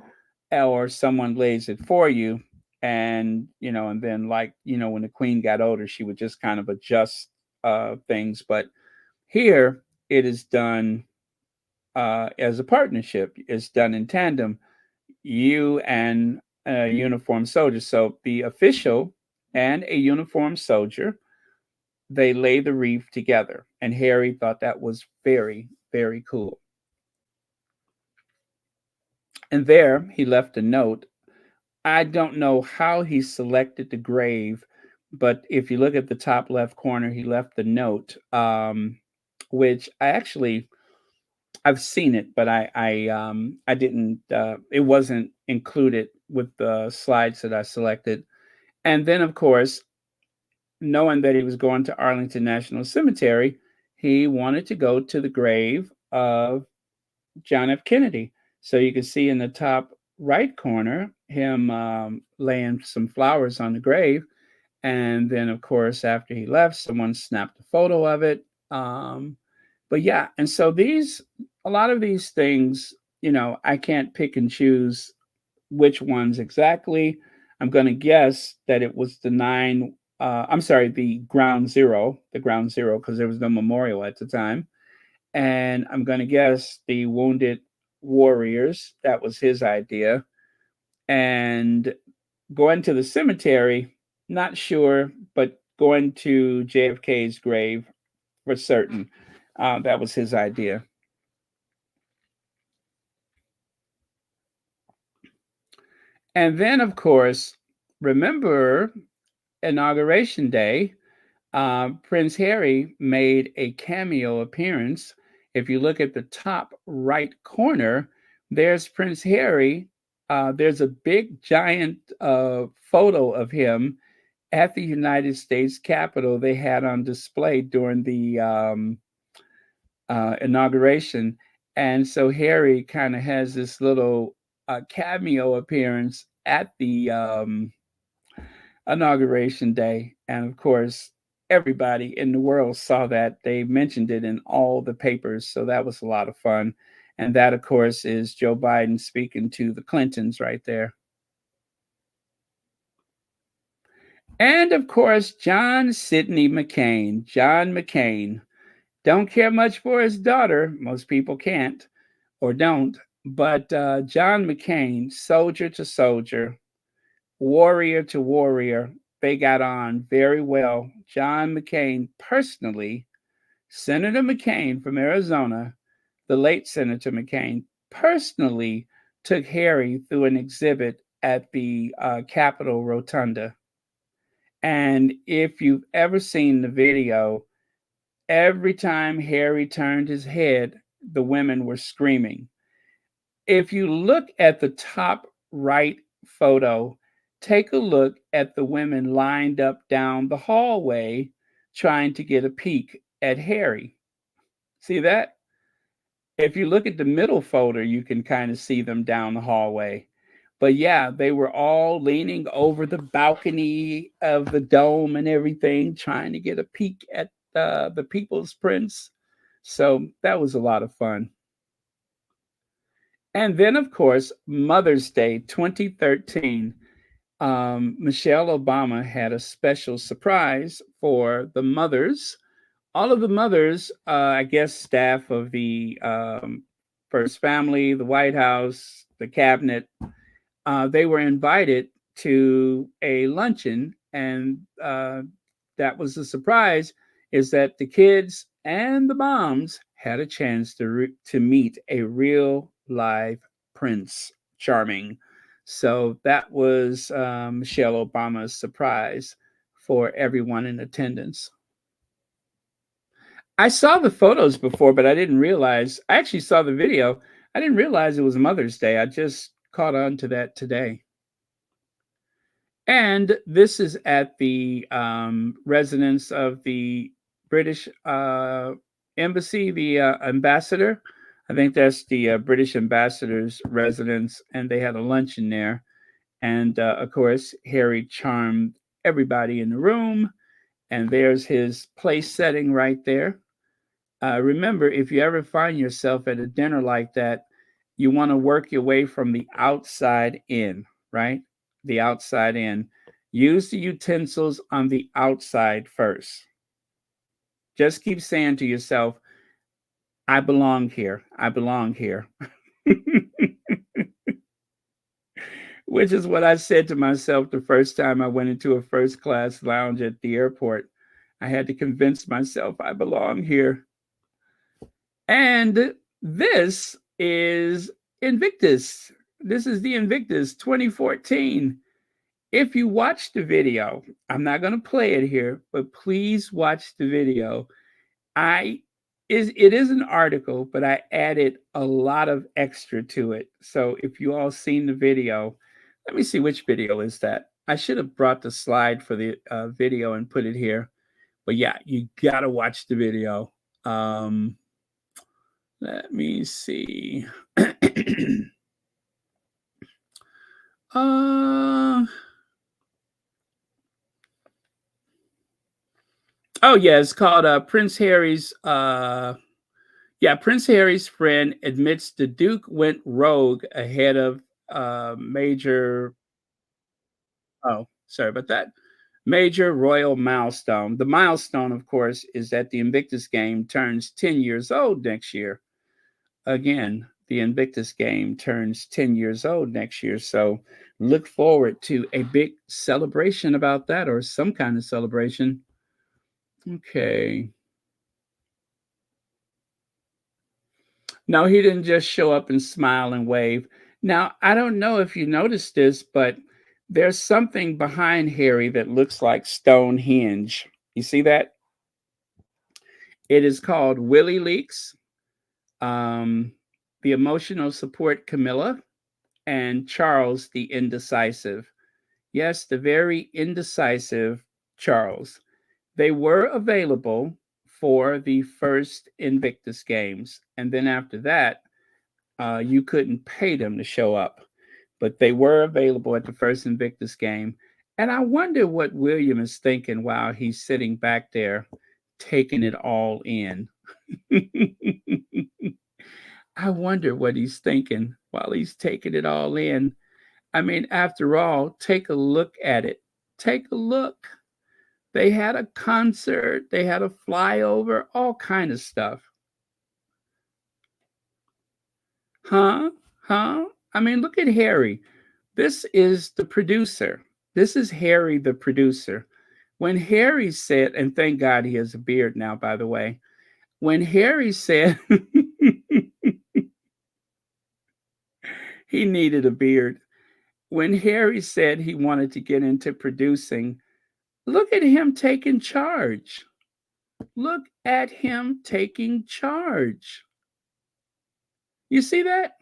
or someone lays it for you, and then like when the Queen got older, she would just kind of adjust things, but here it is done as a partnership. It's done in tandem, you and a uniformed soldier. So the official and a uniformed soldier, they lay the wreath together. And Harry thought that was very, very cool. And there he left a note. I don't know how he selected the grave, but if you look at the top left corner, he left the note, which I've seen it, but I didn't. It wasn't included with the slides that I selected. And then, of course, knowing that he was going to Arlington National Cemetery, he wanted to go to the grave of John F. Kennedy. So you can see in the top right corner him laying some flowers on the grave. And then, of course, after he left, someone snapped a photo of it. But yeah, and so a lot of these things, I can't pick and choose which ones exactly. I'm going to guess that it was I'm sorry, the ground zero, because there was no memorial at the time. And I'm going to guess the Wounded Warriors, that was his idea. And going to the cemetery, not sure, but going to JFK's grave for certain. That was his idea. And then, of course, remember Inauguration Day, Prince Harry made a cameo appearance. If you look at the top right corner, there's Prince Harry. There's a big, giant photo of him at the United States Capitol they had on display during the inauguration. And so Harry kind of has this little cameo appearance at the inauguration day. And of course, everybody in the world saw that. They mentioned it in all the papers. So that was a lot of fun. And that, of course, is Joe Biden speaking to the Clintons right there. And of course, John Sidney McCain. John McCain. Don't care much for his daughter. Most people can't or don't. But John McCain, soldier to soldier, warrior to warrior, they got on very well. John McCain personally, Senator McCain from Arizona, the late Senator McCain, personally took Harry through an exhibit at the Capitol Rotunda. And if you've ever seen the video, every time Harry turned his head, the women were screaming. If you look at the top right photo, take a look at the women lined up down the hallway trying to get a peek at Harry. See that? If you look at the middle photo, you can kind of see them down the hallway. But yeah, they were all leaning over the balcony of the dome and everything, trying to get a peek at the People's Prince. So that was a lot of fun. And then, of course, Mother's Day 2013, Michelle Obama had a special surprise for the mothers. All of the mothers, I guess, staff of the First Family, the White House, the cabinet, they were invited to a luncheon, and that was the surprise, is that the kids and the moms had a chance to meet a real live Prince Charming. So that was Michelle Obama's surprise for everyone in attendance. I saw the photos before, but I didn't realize. I actually saw the video. I didn't realize it was Mother's Day. I just caught on to that today. And this is at the residence of the British embassy, the ambassador. I think that's the British ambassador's residence, and they had a luncheon there. And of course, Harry charmed everybody in the room. And there's his place setting right there. Remember, if you ever find yourself at a dinner like that, you want to work your way from the outside in, right? The outside in. Use the utensils on the outside first. Just keep saying to yourself, I belong here. I belong here. Which is what I said to myself the first time I went into a first class lounge at the airport. I had to convince myself I belong here. And this is Invictus. This is the Invictus 2014. If you watch the video, I'm not going to play it here, but please watch the video. It is an article, but I added a lot of extra to it. So if you all seen the video, let me see which video is that. I should have brought the slide for the video and put it here. But yeah, you got to watch the video. Let me see. Oh yeah, it's called Prince Harry's Prince Harry's friend admits the Duke went rogue ahead of major sorry about that. Major royal milestone. The milestone, of course, is that the Invictus game turns 10 years old next year. Again, the Invictus game turns 10 years old next year. So look forward to a big celebration about that, or some kind of celebration. Okay. No, he didn't just show up and smile and wave. Now, I don't know if you noticed this, but there's something behind Harry that looks like Stonehenge. You see that? It is called Willie Leaks, the emotional support Camilla, and Charles the indecisive. Yes, the very indecisive Charles. They were available for the first Invictus games. And then after that, you couldn't pay them to show up. But they were available at the first Invictus game. And I wonder what William is thinking while he's sitting back there taking it all in. I wonder what he's thinking while he's taking it all in. I mean, after all, take a look at it. Take a look. They had a concert, they had a flyover, all kind of stuff. Huh? Huh? I mean, look at Harry. This is the producer. This is Harry, the producer. When Harry said, and thank God he has a beard now, by the way. When Harry said he needed a beard, when Harry said he wanted to get into producing, look at him taking charge. Look at him taking charge. You see that?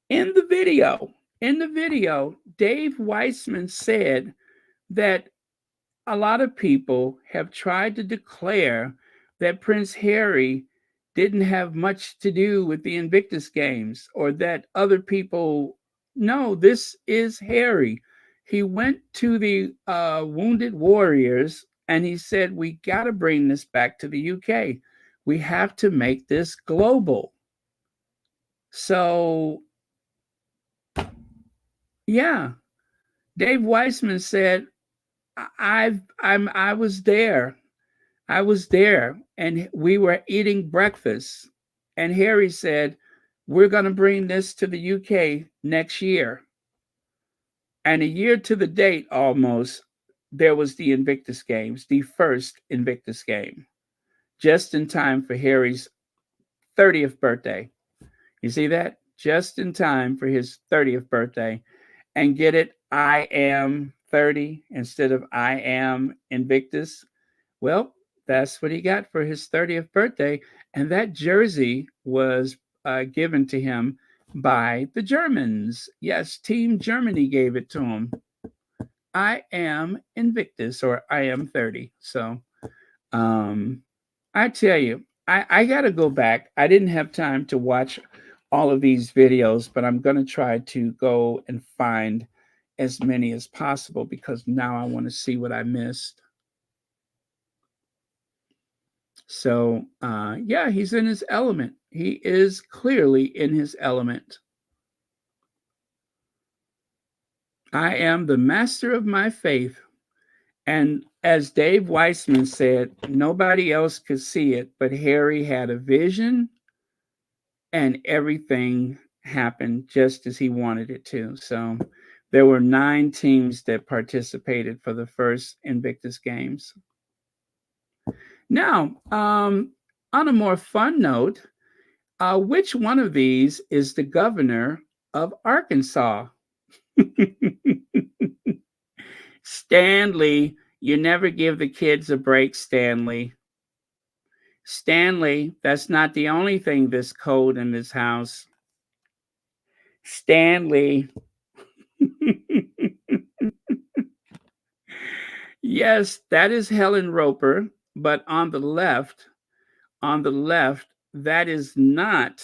In the video, Dave Weissman said that a lot of people have tried to declare that Prince Harry didn't have much to do with the Invictus games, or that other people. No, this is Harry. He went to the Wounded Warriors and he said, we got to bring this back to the UK. We have to make this global. So, yeah, Dave Weissman said, I was there. I was there, and we were eating breakfast. And Harry said, we're going to bring this to the UK next year. And a year to the date, almost, there was the Invictus Games, the first Invictus game, just in time for Harry's 30th birthday. You see that? Just in time for his 30th birthday. and get it I am 30 instead of I am Invictus? Well, that's what he got for his 30th birthday. And that jersey was given to him by the Germans. Yes, Team Germany gave it to him. I am Invictus, or I am 30. So um, I tell you, I got to go back. I didn't have time to watch all of these videos, but I'm going to try to go and find as many as possible because now I want to see what I missed. So, yeah, he's in his element. He is clearly in his element. I am the master of my faith. And as Dave Weissman said, nobody else could see it, but Harry had a vision and everything happened just as he wanted it to. So there were 9 teams that participated for the first Invictus Games. Now, on a more fun note, which one of these is the governor of Arkansas? Stanley, you never give the kids a break, Stanley. Stanley, that's not the only thing that's cold in this house. Stanley. Yes, that is Helen Roper, but on the left, that is not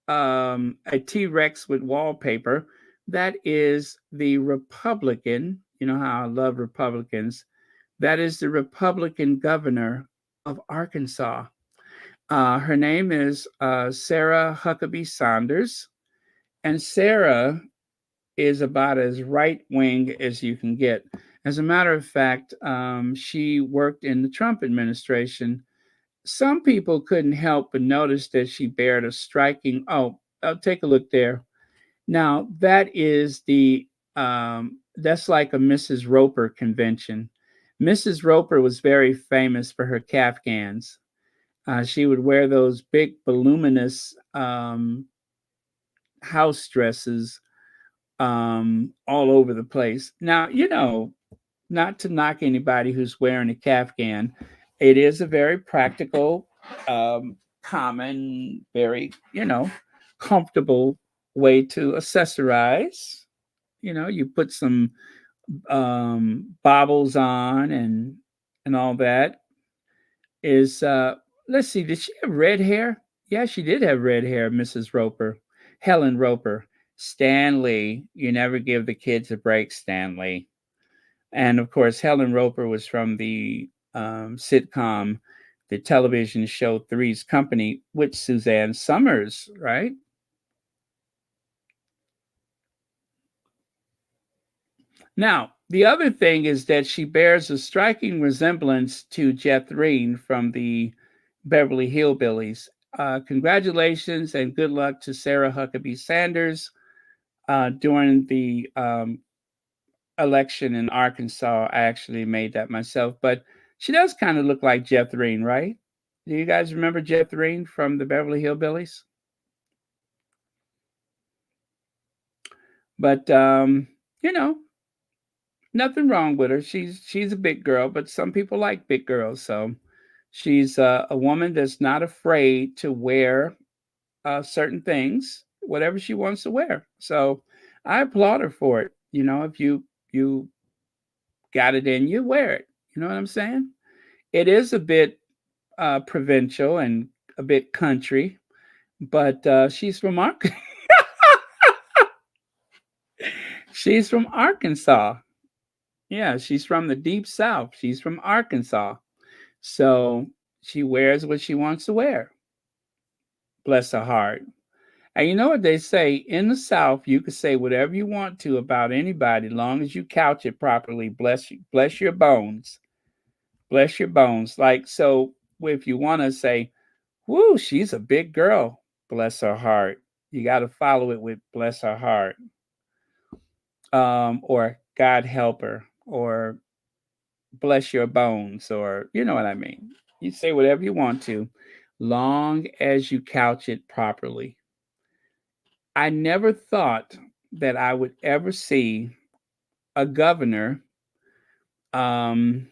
a T-Rex with wallpaper. That is the Republican. You know how I love Republicans. That is the Republican governor of Arkansas. Her name is Sarah Huckabee Sanders. And Sarah is about as right wing as you can get. As a matter of fact, she worked in the Trump administration. Some people couldn't help but notice that she bared a striking. Oh, I'll take a look there. Now that is that's like a Mrs. Roper convention. Mrs. Roper was very famous for her Afghans. She would wear those big voluminous house dresses all over the place. Now, not to knock anybody who's wearing a Afghan, it is a very practical, common, very, comfortable way to accessorize. You put some baubles on and all that. Is let's see, did she have red hair? Yeah, she did have red hair, Mrs. Roper, Helen Roper. Stanley, you never give the kids a break, Stanley. And of course, Helen Roper was from the sitcom, the television show Three's Company with Suzanne Summers, right? Now, the other thing is that she bears a striking resemblance to Jethrine from the Beverly Hillbillies. Congratulations and good luck to Sarah Huckabee Sanders during the election in Arkansas. I actually made that myself, but she does kind of look like Jethrine, right? Do you guys remember Jethrine from the Beverly Hillbillies? But nothing wrong with her. She's a big girl, but some people like big girls, so she's a woman that's not afraid to wear certain things, whatever she wants to wear. So I applaud her for it. If you got it in you, wear it. You know what I'm saying? It is a bit provincial and a bit country, but she's from she's from Arkansas. Yeah, she's from the deep south. She's from Arkansas. So she wears what she wants to wear. Bless her heart. And you know what they say? In the South, you can say whatever you want to about anybody, long as you couch it properly. Bless you, bless your bones. Bless your bones. Like, so if you want to say, whoo, she's a big girl, bless her heart. You got to follow it with bless her heart. Or God help her, or bless your bones, or you know what I mean. You say whatever you want to, long as you couch it properly. I never thought that I would ever see a governor um,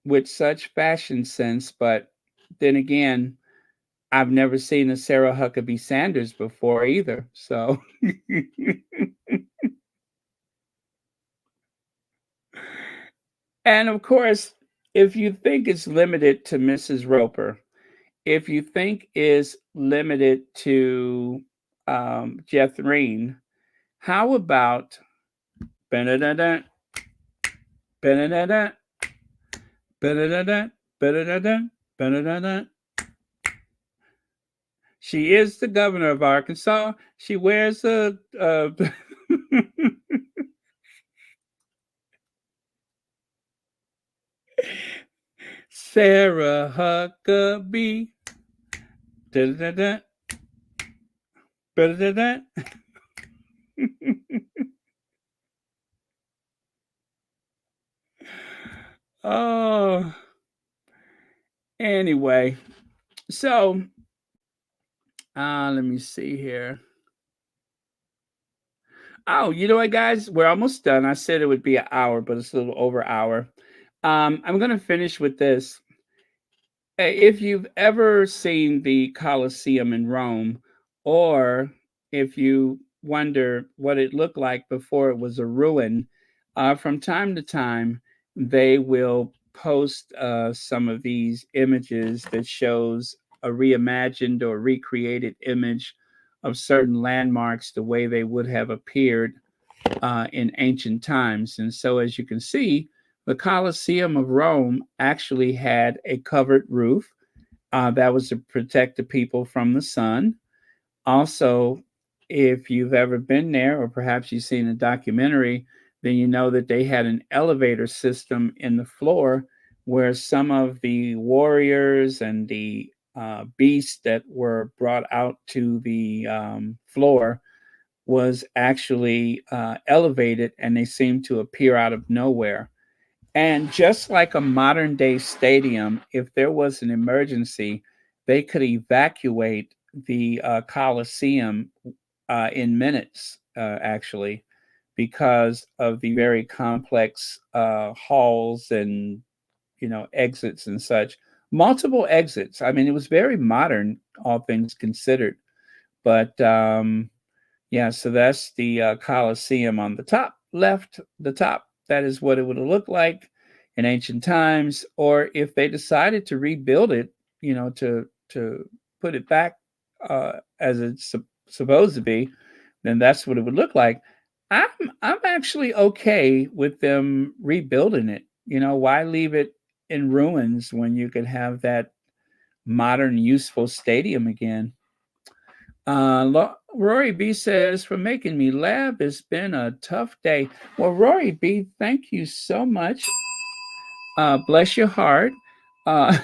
with such fashion sense. But then again, I've never seen a Sarah Huckabee Sanders before either. So, and of course, if you think it's limited to Mrs. Roper, if you think is limited to Jethrine, how about Benedetta, Benedetta, Benedetta, Benedetta, Benedetta? She is the governor of Arkansas. She wears a Sarah Huckabee. Da-da-da-da, da-da-da-da. Oh, anyway. So, let me see here. Oh, you know what, guys? We're almost done. I said it would be an hour, but it's a little over an hour. I'm going to finish with this. If you've ever seen the Colosseum in Rome, or if you wonder what it looked like before it was a ruin, from time to time they will post some of these images that shows a reimagined or recreated image of certain landmarks the way they would have appeared in ancient times. And so, as you can see, the Colosseum of Rome actually had a covered roof that was to protect the people from the sun. Also, if you've ever been there, or perhaps you've seen a documentary, then you know that they had an elevator system in the floor where some of the warriors and the beasts that were brought out to the floor was actually elevated, and they seemed to appear out of nowhere. And just like a modern day stadium, if there was an emergency, they could evacuate the Coliseum in minutes, actually, because of the very complex halls and exits and such. Multiple exits. I mean, it was very modern, all things considered. But yeah, so that's the Colosseum on the top left, the top. That is what it would have looked like in ancient times. Or if they decided to rebuild it, to put it back as it's supposed to be, then that's what it would look like. I'm I'm actually okay with them rebuilding it. Why leave it in ruins when you could have that modern, useful stadium again? Rory B says, for making me laugh, it's been a tough day. Well, Rory B, thank you so much. Bless your heart. Uh,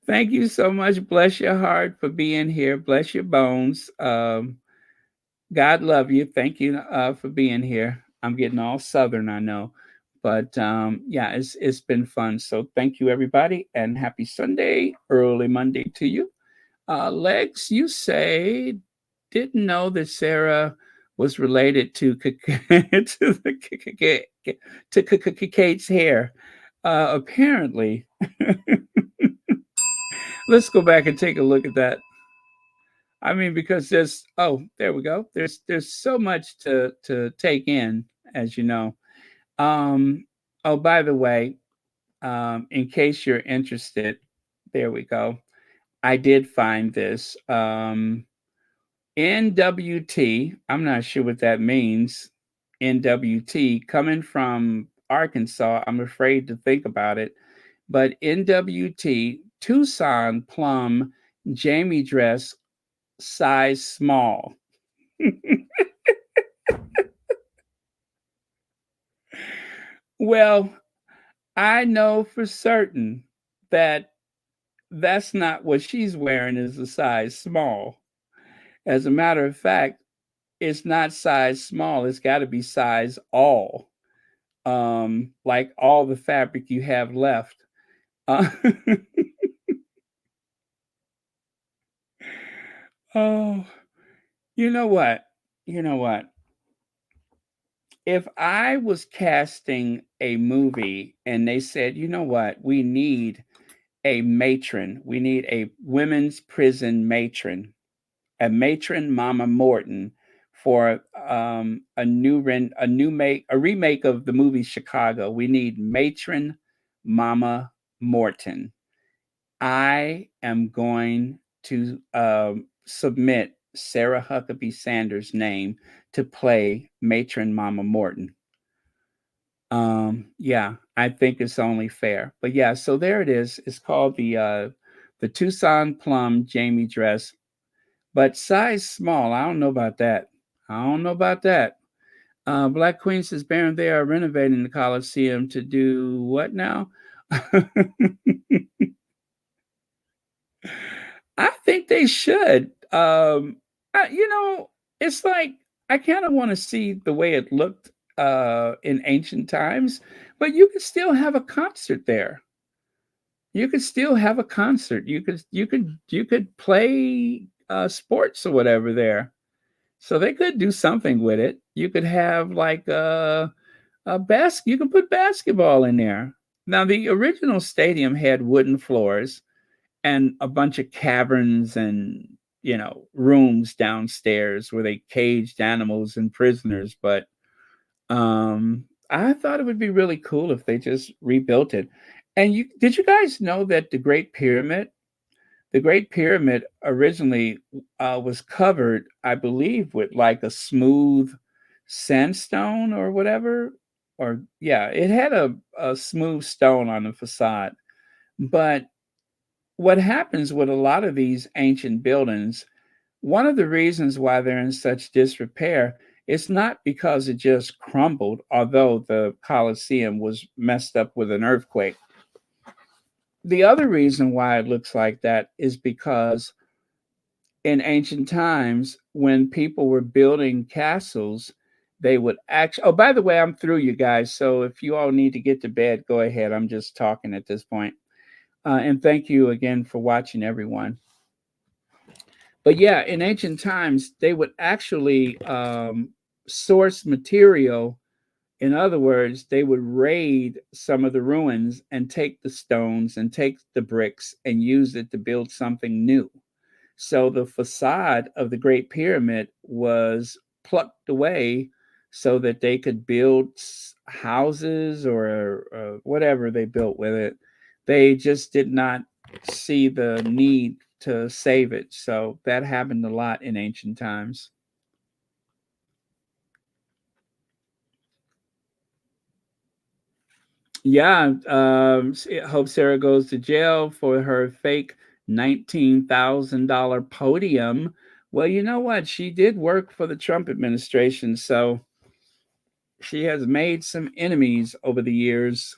thank you so much. Bless your heart for being here. Bless your bones. God love you. Thank you for being here. I'm getting all southern, I know. But yeah, it's been fun. So thank you, everybody, and happy Sunday, early Monday to you. Legs, you say didn't know that Sarah was related to Kate's hair. Apparently, let's go back and take a look at that. I mean, because there we go. There's so much to take in, as you know. Oh, by the way, in case you're interested, there we go. I did find this. NWT, I'm not sure what that means. NWT, coming from Arkansas, I'm afraid to think about it. But NWT, Tucson plum, Jamie dress, size small. Well, I know for certain that that's not what she's wearing is a size small. As a matter of fact, it's not size small. It's got to be size all, like all the fabric you have left. Uh, Oh, you know what? You know what? If I was casting a movie and they said, you know what, we need a matron, we need a women's prison matron, a matron Mama Morton for a remake of the movie Chicago. We need matron Mama Morton. I am going to submit Sarah Huckabee Sanders' name to play matron Mama Morton. Yeah, I think it's only fair. But yeah, so there it is. It's called the Tucson Plum Jamie dress, but size small. I don't know about that. I don't know about that. Black Queen says, Baron, they are renovating the Coliseum to do what now? I think they should. You know, it's like I kind of want to see the way it looked in ancient times, but you could still have a concert there. You could still have a concert. You could play sports or whatever there. So they could do something with it. You could have like a basket. You can put basketball in there. Now the original stadium had wooden floors and a bunch of caverns and rooms downstairs where they caged animals and prisoners. But I thought it would be really cool if they just rebuilt it. And did you guys know that the Great Pyramid originally was covered, I believe, with like a smooth sandstone or whatever? Or yeah, it had a smooth stone on the facade. But what happens with a lot of these ancient buildings, one of the reasons why they're in such disrepair is not because it just crumbled, although the Colosseum was messed up with an earthquake. The other reason why it looks like that is because in ancient times, when people were building castles, they would actually. Oh, by the way, I'm through, you guys. So if you all need to get to bed, go ahead. I'm just talking at this point. And thank you again for watching, everyone. But yeah, in ancient times, they would actually source material. In other words, they would raid some of the ruins and take the stones and take the bricks and use it to build something new. So the facade of the Great Pyramid was plucked away so that they could build houses or whatever they built with it. They just did not see the need to save it. So that happened a lot in ancient times. Yeah, hope Sarah goes to jail for her fake $19,000 podium. Well, you know what? She did work for the Trump administration, so she has made some enemies over the years.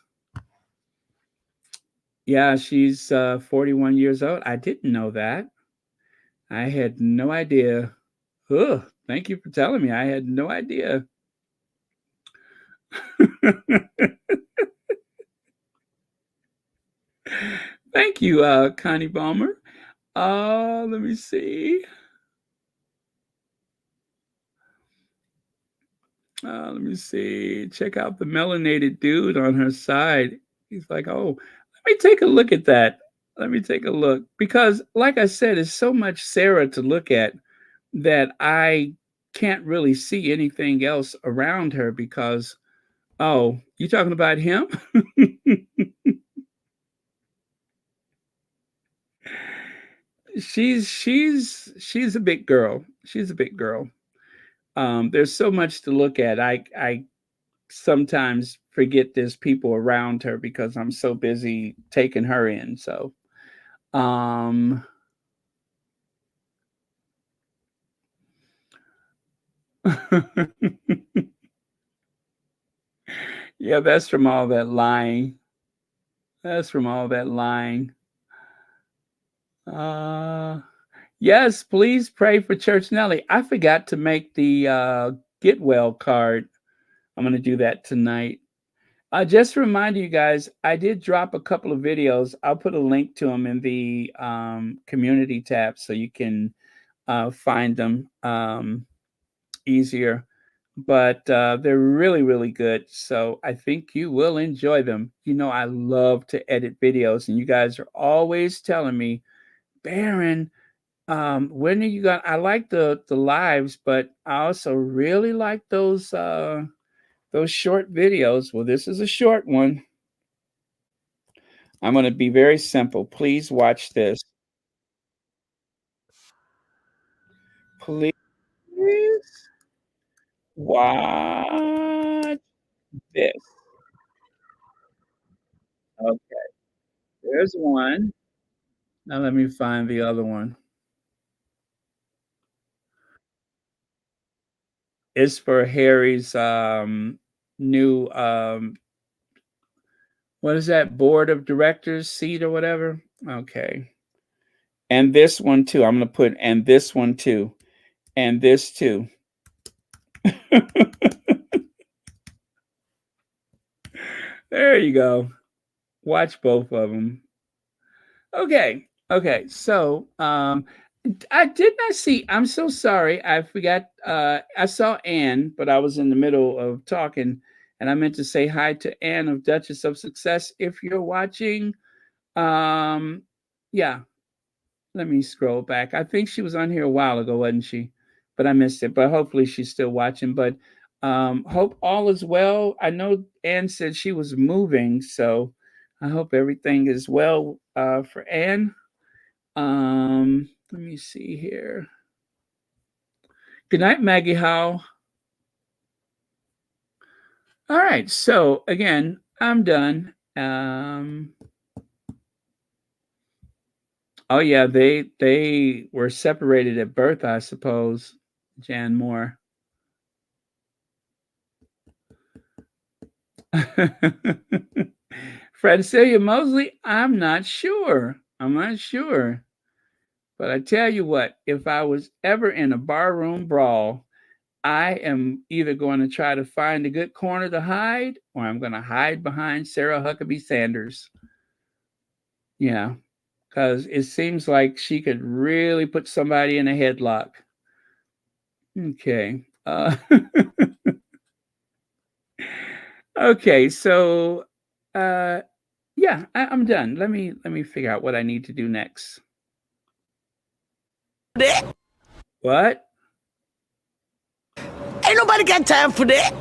Yeah, she's 41 years old. I didn't know that. I had no idea. Ugh, thank you for telling me. I had no idea. Thank you, Connie Balmer. Let me see. Let me see. Check out the melanated dude on her side. He's like, oh, let me take a look at that. Let me take a look. Because, like I said, it's so much Sarah to look at that I can't really see anything else around her because, oh, you talking about him? she's a big girl. She's a big girl. There's so much to look at. I sometimes forget there's people around her because I'm so busy taking her in. So, um, yeah, that's from all that lying. That's from all that lying. Uh, yes, please pray for Church Nelly. I forgot to make the get well card. I'm going to do that tonight. Just to remind you guys, I did drop a couple of videos. I'll put a link to them in the community tab so you can find them easier. But they're really, really good. So I think you will enjoy them. You know, I love to edit videos, and you guys are always telling me, Baron, when are you gonna? I like the lives, but I also really like those short videos. Well, this is a short one. I'm going to be very simple. Please watch this. Please watch this. Okay, there's one. Now let me find the other one. It's for Harry's new what is that, board of directors seat or whatever? Okay. And this one too. I'm going to put and this one too. And this too. There you go. Watch both of them. Okay. Okay. So, I did not see. I'm so sorry. I forgot. I saw Anne, but I was in the middle of talking, and I meant to say hi to Anne of Duchess of Success. If you're watching, um, yeah. Let me scroll back. I think she was on here a while ago, wasn't she? But I missed it. But hopefully she's still watching. But hope all is well. I know Anne said she was moving, so I hope everything is well for Anne. Let me see here. Good night, Maggie Howe. All right. So again, I'm done. Oh yeah, they were separated at birth, I suppose. Jan Moore. Francilia Mosley, I'm not sure. I'm not sure. But I tell you what, if I was ever in a barroom brawl, I am either going to try to find a good corner to hide or I'm going to hide behind Sarah Huckabee Sanders. Yeah, because it seems like she could really put somebody in a headlock. Okay. Okay, so yeah, I'm done. Let me figure out what I need to do next. What? Ain't nobody got time for that.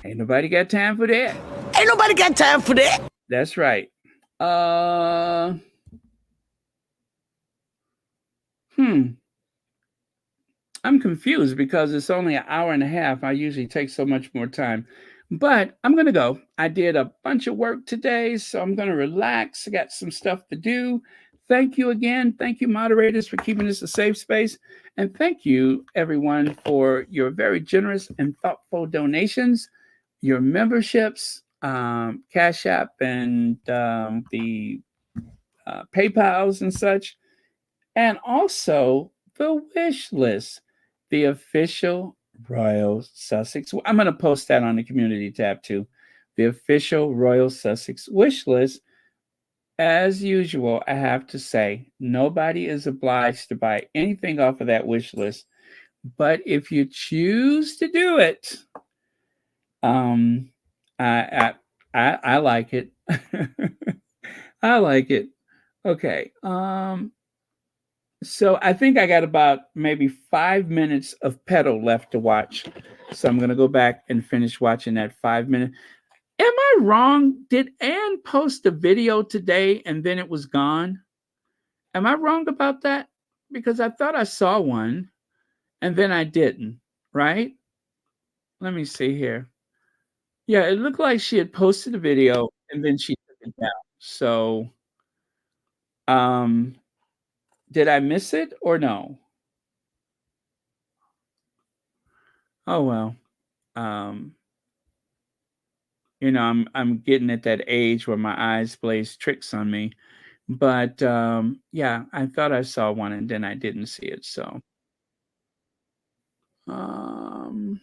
Ain't nobody got time for that. Ain't nobody got time for that. That's right. Uh hmm. I'm confused because it's only an hour and a half. I usually take so much more time. But I'm going to go. I did a bunch of work today, so I'm going to relax. I got some stuff to do. Thank you again. Thank you, moderators, for keeping this a safe space. And thank you, everyone, for your very generous and thoughtful donations, your memberships, Cash App, and the PayPals and such, and also the wish list, the official Royal Sussex. I'm going to post that on the community tab too. The official Royal Sussex wish list. As usual, I have to say, nobody is obliged to buy anything off of that wish list. But if you choose to do it, um, I like it. I like it. Okay. So I think I got about maybe 5 minutes of pedal left to watch. So I'm gonna go back and finish watching that 5 minute. Am I wrong? Did Anne post a video today and then it was gone? Am I wrong about that? Because I thought I saw one and then I didn't, right? Let me see here. Yeah, it looked like she had posted a video and then she took it down. So um did I miss it or no? Oh well. Um I'm getting at that age where my eyes plays tricks on me. But yeah, I thought I saw one and then I didn't see it. So um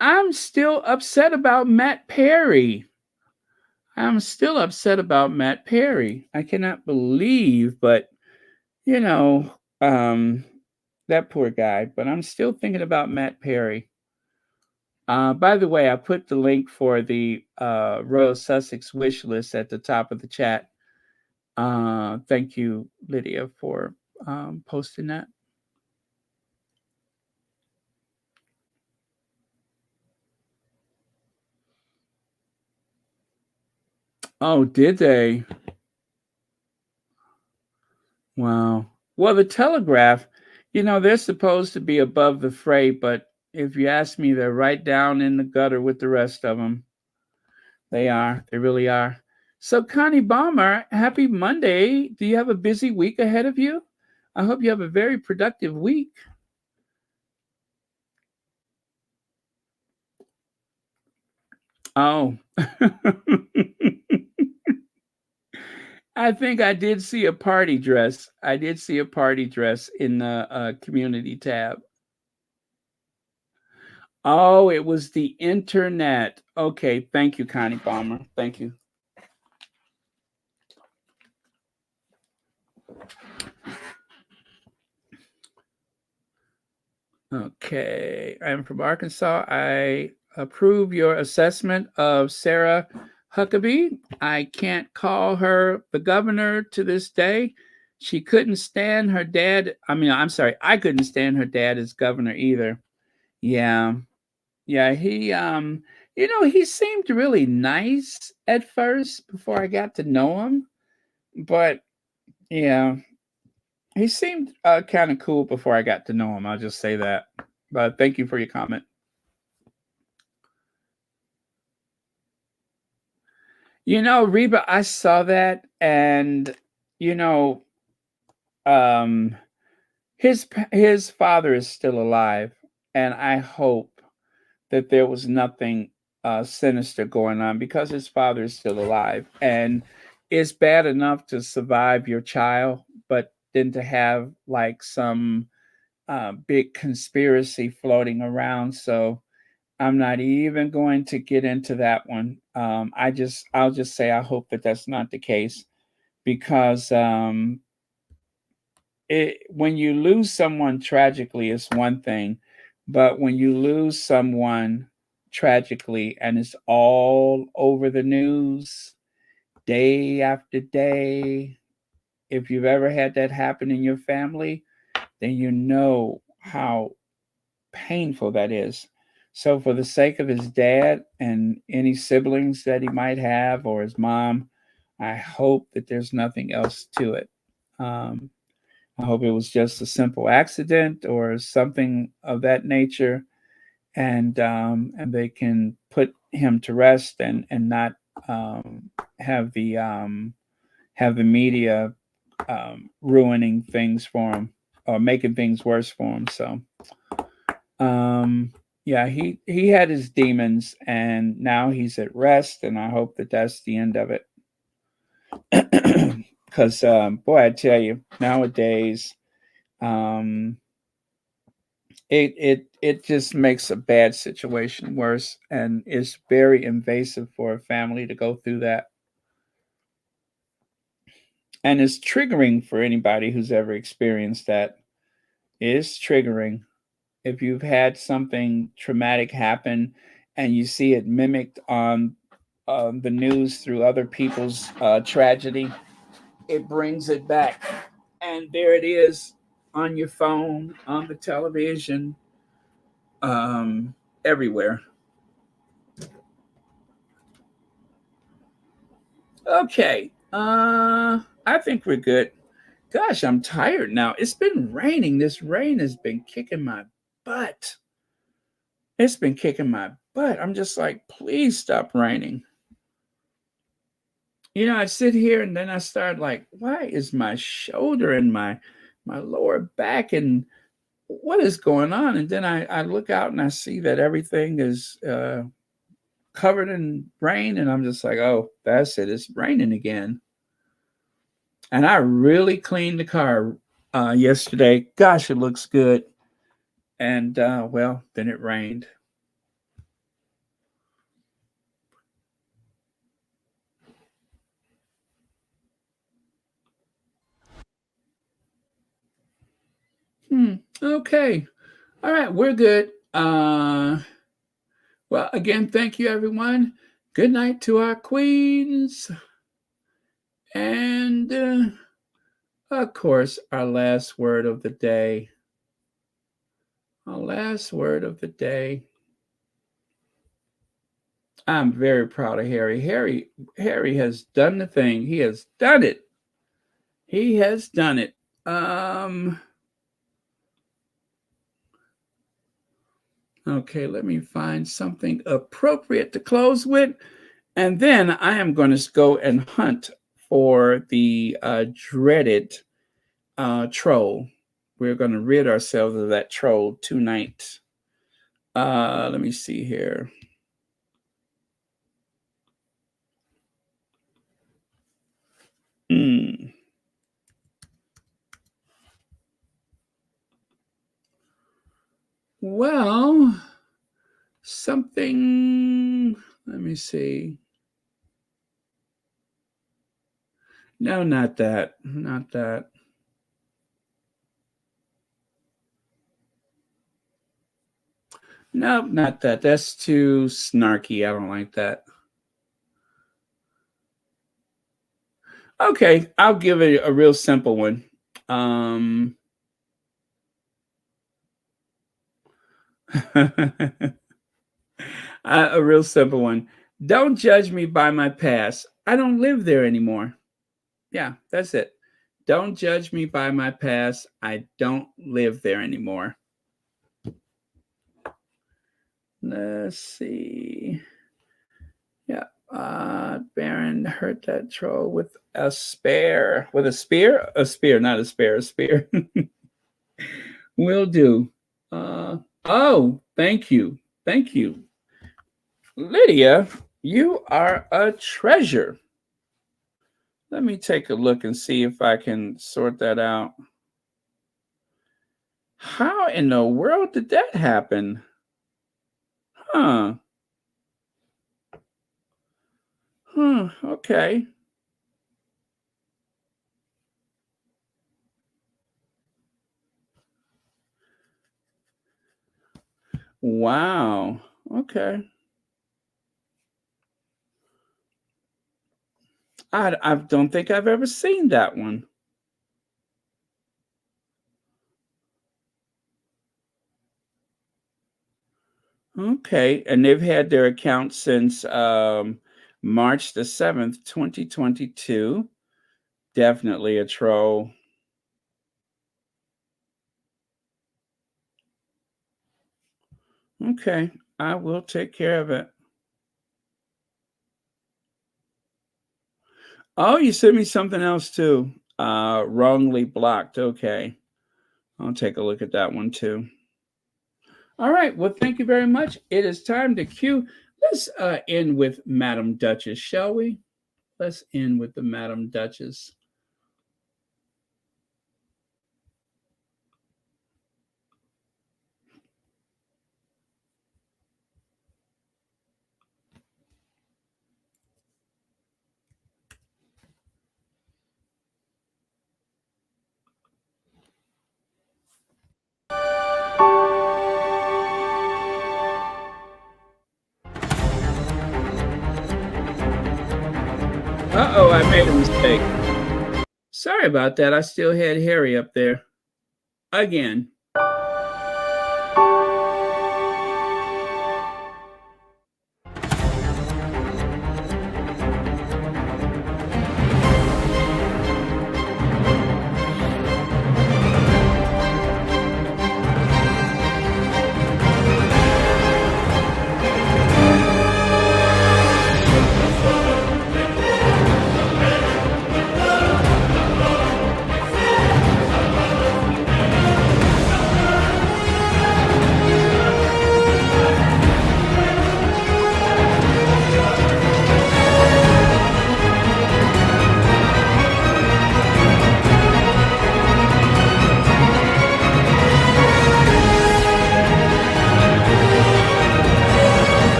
I'm still upset about Matt Perry. I'm still upset about Matt Perry. I cannot believe, but you know, um, that poor guy. But I'm still thinking about Matt Perry. By the way, I put the link for the Royal Sussex wish list at the top of the chat. Thank you, Lydia, for posting that. Oh, did they? Wow. Well, the Telegraph, they're supposed to be above the fray, but if you ask me, they're right down in the gutter with the rest of them. They are. They really are. So, Connie Balmer, happy Monday. Do you have a busy week ahead of you? I hope you have a very productive week. Oh. I think I did see a party dress. I did see a party dress in the community tab. Oh, it was the internet. Okay, thank you, Connie Balmer. Thank you. Okay, I'm from Arkansas. I approve your assessment of Sarah Huckabee. I can't call her the governor to this day. She couldn't stand her dad. I'm sorry, I couldn't stand her dad as governor either. Yeah. Yeah, he seemed really nice at first before I got to know him. But yeah, he seemed kind of cool before I got to know him. I'll just say that. But thank you for your comment. Reba, I saw that, and you know, um, his father is still alive, and I hope that there was nothing sinister going on because his father is still alive, and it's bad enough to survive your child, but then to have like some big conspiracy floating around. So I'm not even going to get into that one. I'll just say I hope that that's not the case because when you lose someone tragically is one thing, but when you lose someone tragically and it's all over the news day after day, if you've ever had that happen in your family, then you know how painful that is. So, for the sake of his dad and any siblings that he might have or his mom, I hope that there's nothing else to it. Um, I hope it was just a simple accident or something of that nature, and they can put him to rest and not have the media ruining things for him or making things worse for him. So, yeah, he had his demons, and now he's at rest, and I hope that that's the end of it. Because boy, I tell you, nowadays, um, it just makes a bad situation worse, and it's very invasive for a family to go through that, and it's triggering for anybody who's ever experienced that. It's triggering if you've had something traumatic happen, and you see it mimicked on the news through other people's tragedy. It brings it back, and there it is on your phone, on the television, everywhere. Okay, I think we're good. Gosh, I'm tired now. It's been raining. This rain has been kicking my butt. It's been kicking my butt. I'm just like, please stop raining. I sit here and then I start like, why is my shoulder and my lower back and what is going on? And then I look out and I see that everything is covered in rain, and I'm just like, oh, that's it. It's raining again. And I really cleaned the car yesterday. Gosh, it looks good. And well, then it rained. Okay. All right, we're good. Well, again, thank you, everyone. Good night to our queens. And, of course, our last word of the day. Our last word of the day. I'm very proud of Harry. Harry has done the thing. He has done it. He has done it. Okay, let me find something appropriate to close with. And then I am going to go and hunt for the dreaded troll. We're going to rid ourselves of that troll tonight. Let me see here. Well, something, let me see. No, not that. Not that. No, not that. That's too snarky. I don't like that. Okay, I'll give it a real simple one. A real simple one. Don't judge me by my past. I don't live there anymore. Yeah, that's it. Don't judge me by my past. I don't live there anymore. Let's see. Yeah. Baron hurt that troll with a spear. With a spear? A spear, not a spare, a spear. Will do. Oh, thank you. Thank you. Lydia, you are a treasure. Let me take a look and see if I can sort that out. How in the world did that happen? Huh. Okay. Wow. Okay. I don't think I've ever seen that one. Okay. And they've had their account since March the 7th, 2022. Definitely a troll. Okay. I will take care of it. Oh, you sent me something else too. Wrongly blocked. Okay. I'll take a look at that one too. All right. Well, thank you very much. It is time to cue. Let's end with Madam Duchess, shall we? Let's end with the Madam Duchess. Uh-oh, I made a mistake. Sorry about that. I still had Harry up there. Again.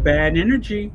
bad energy.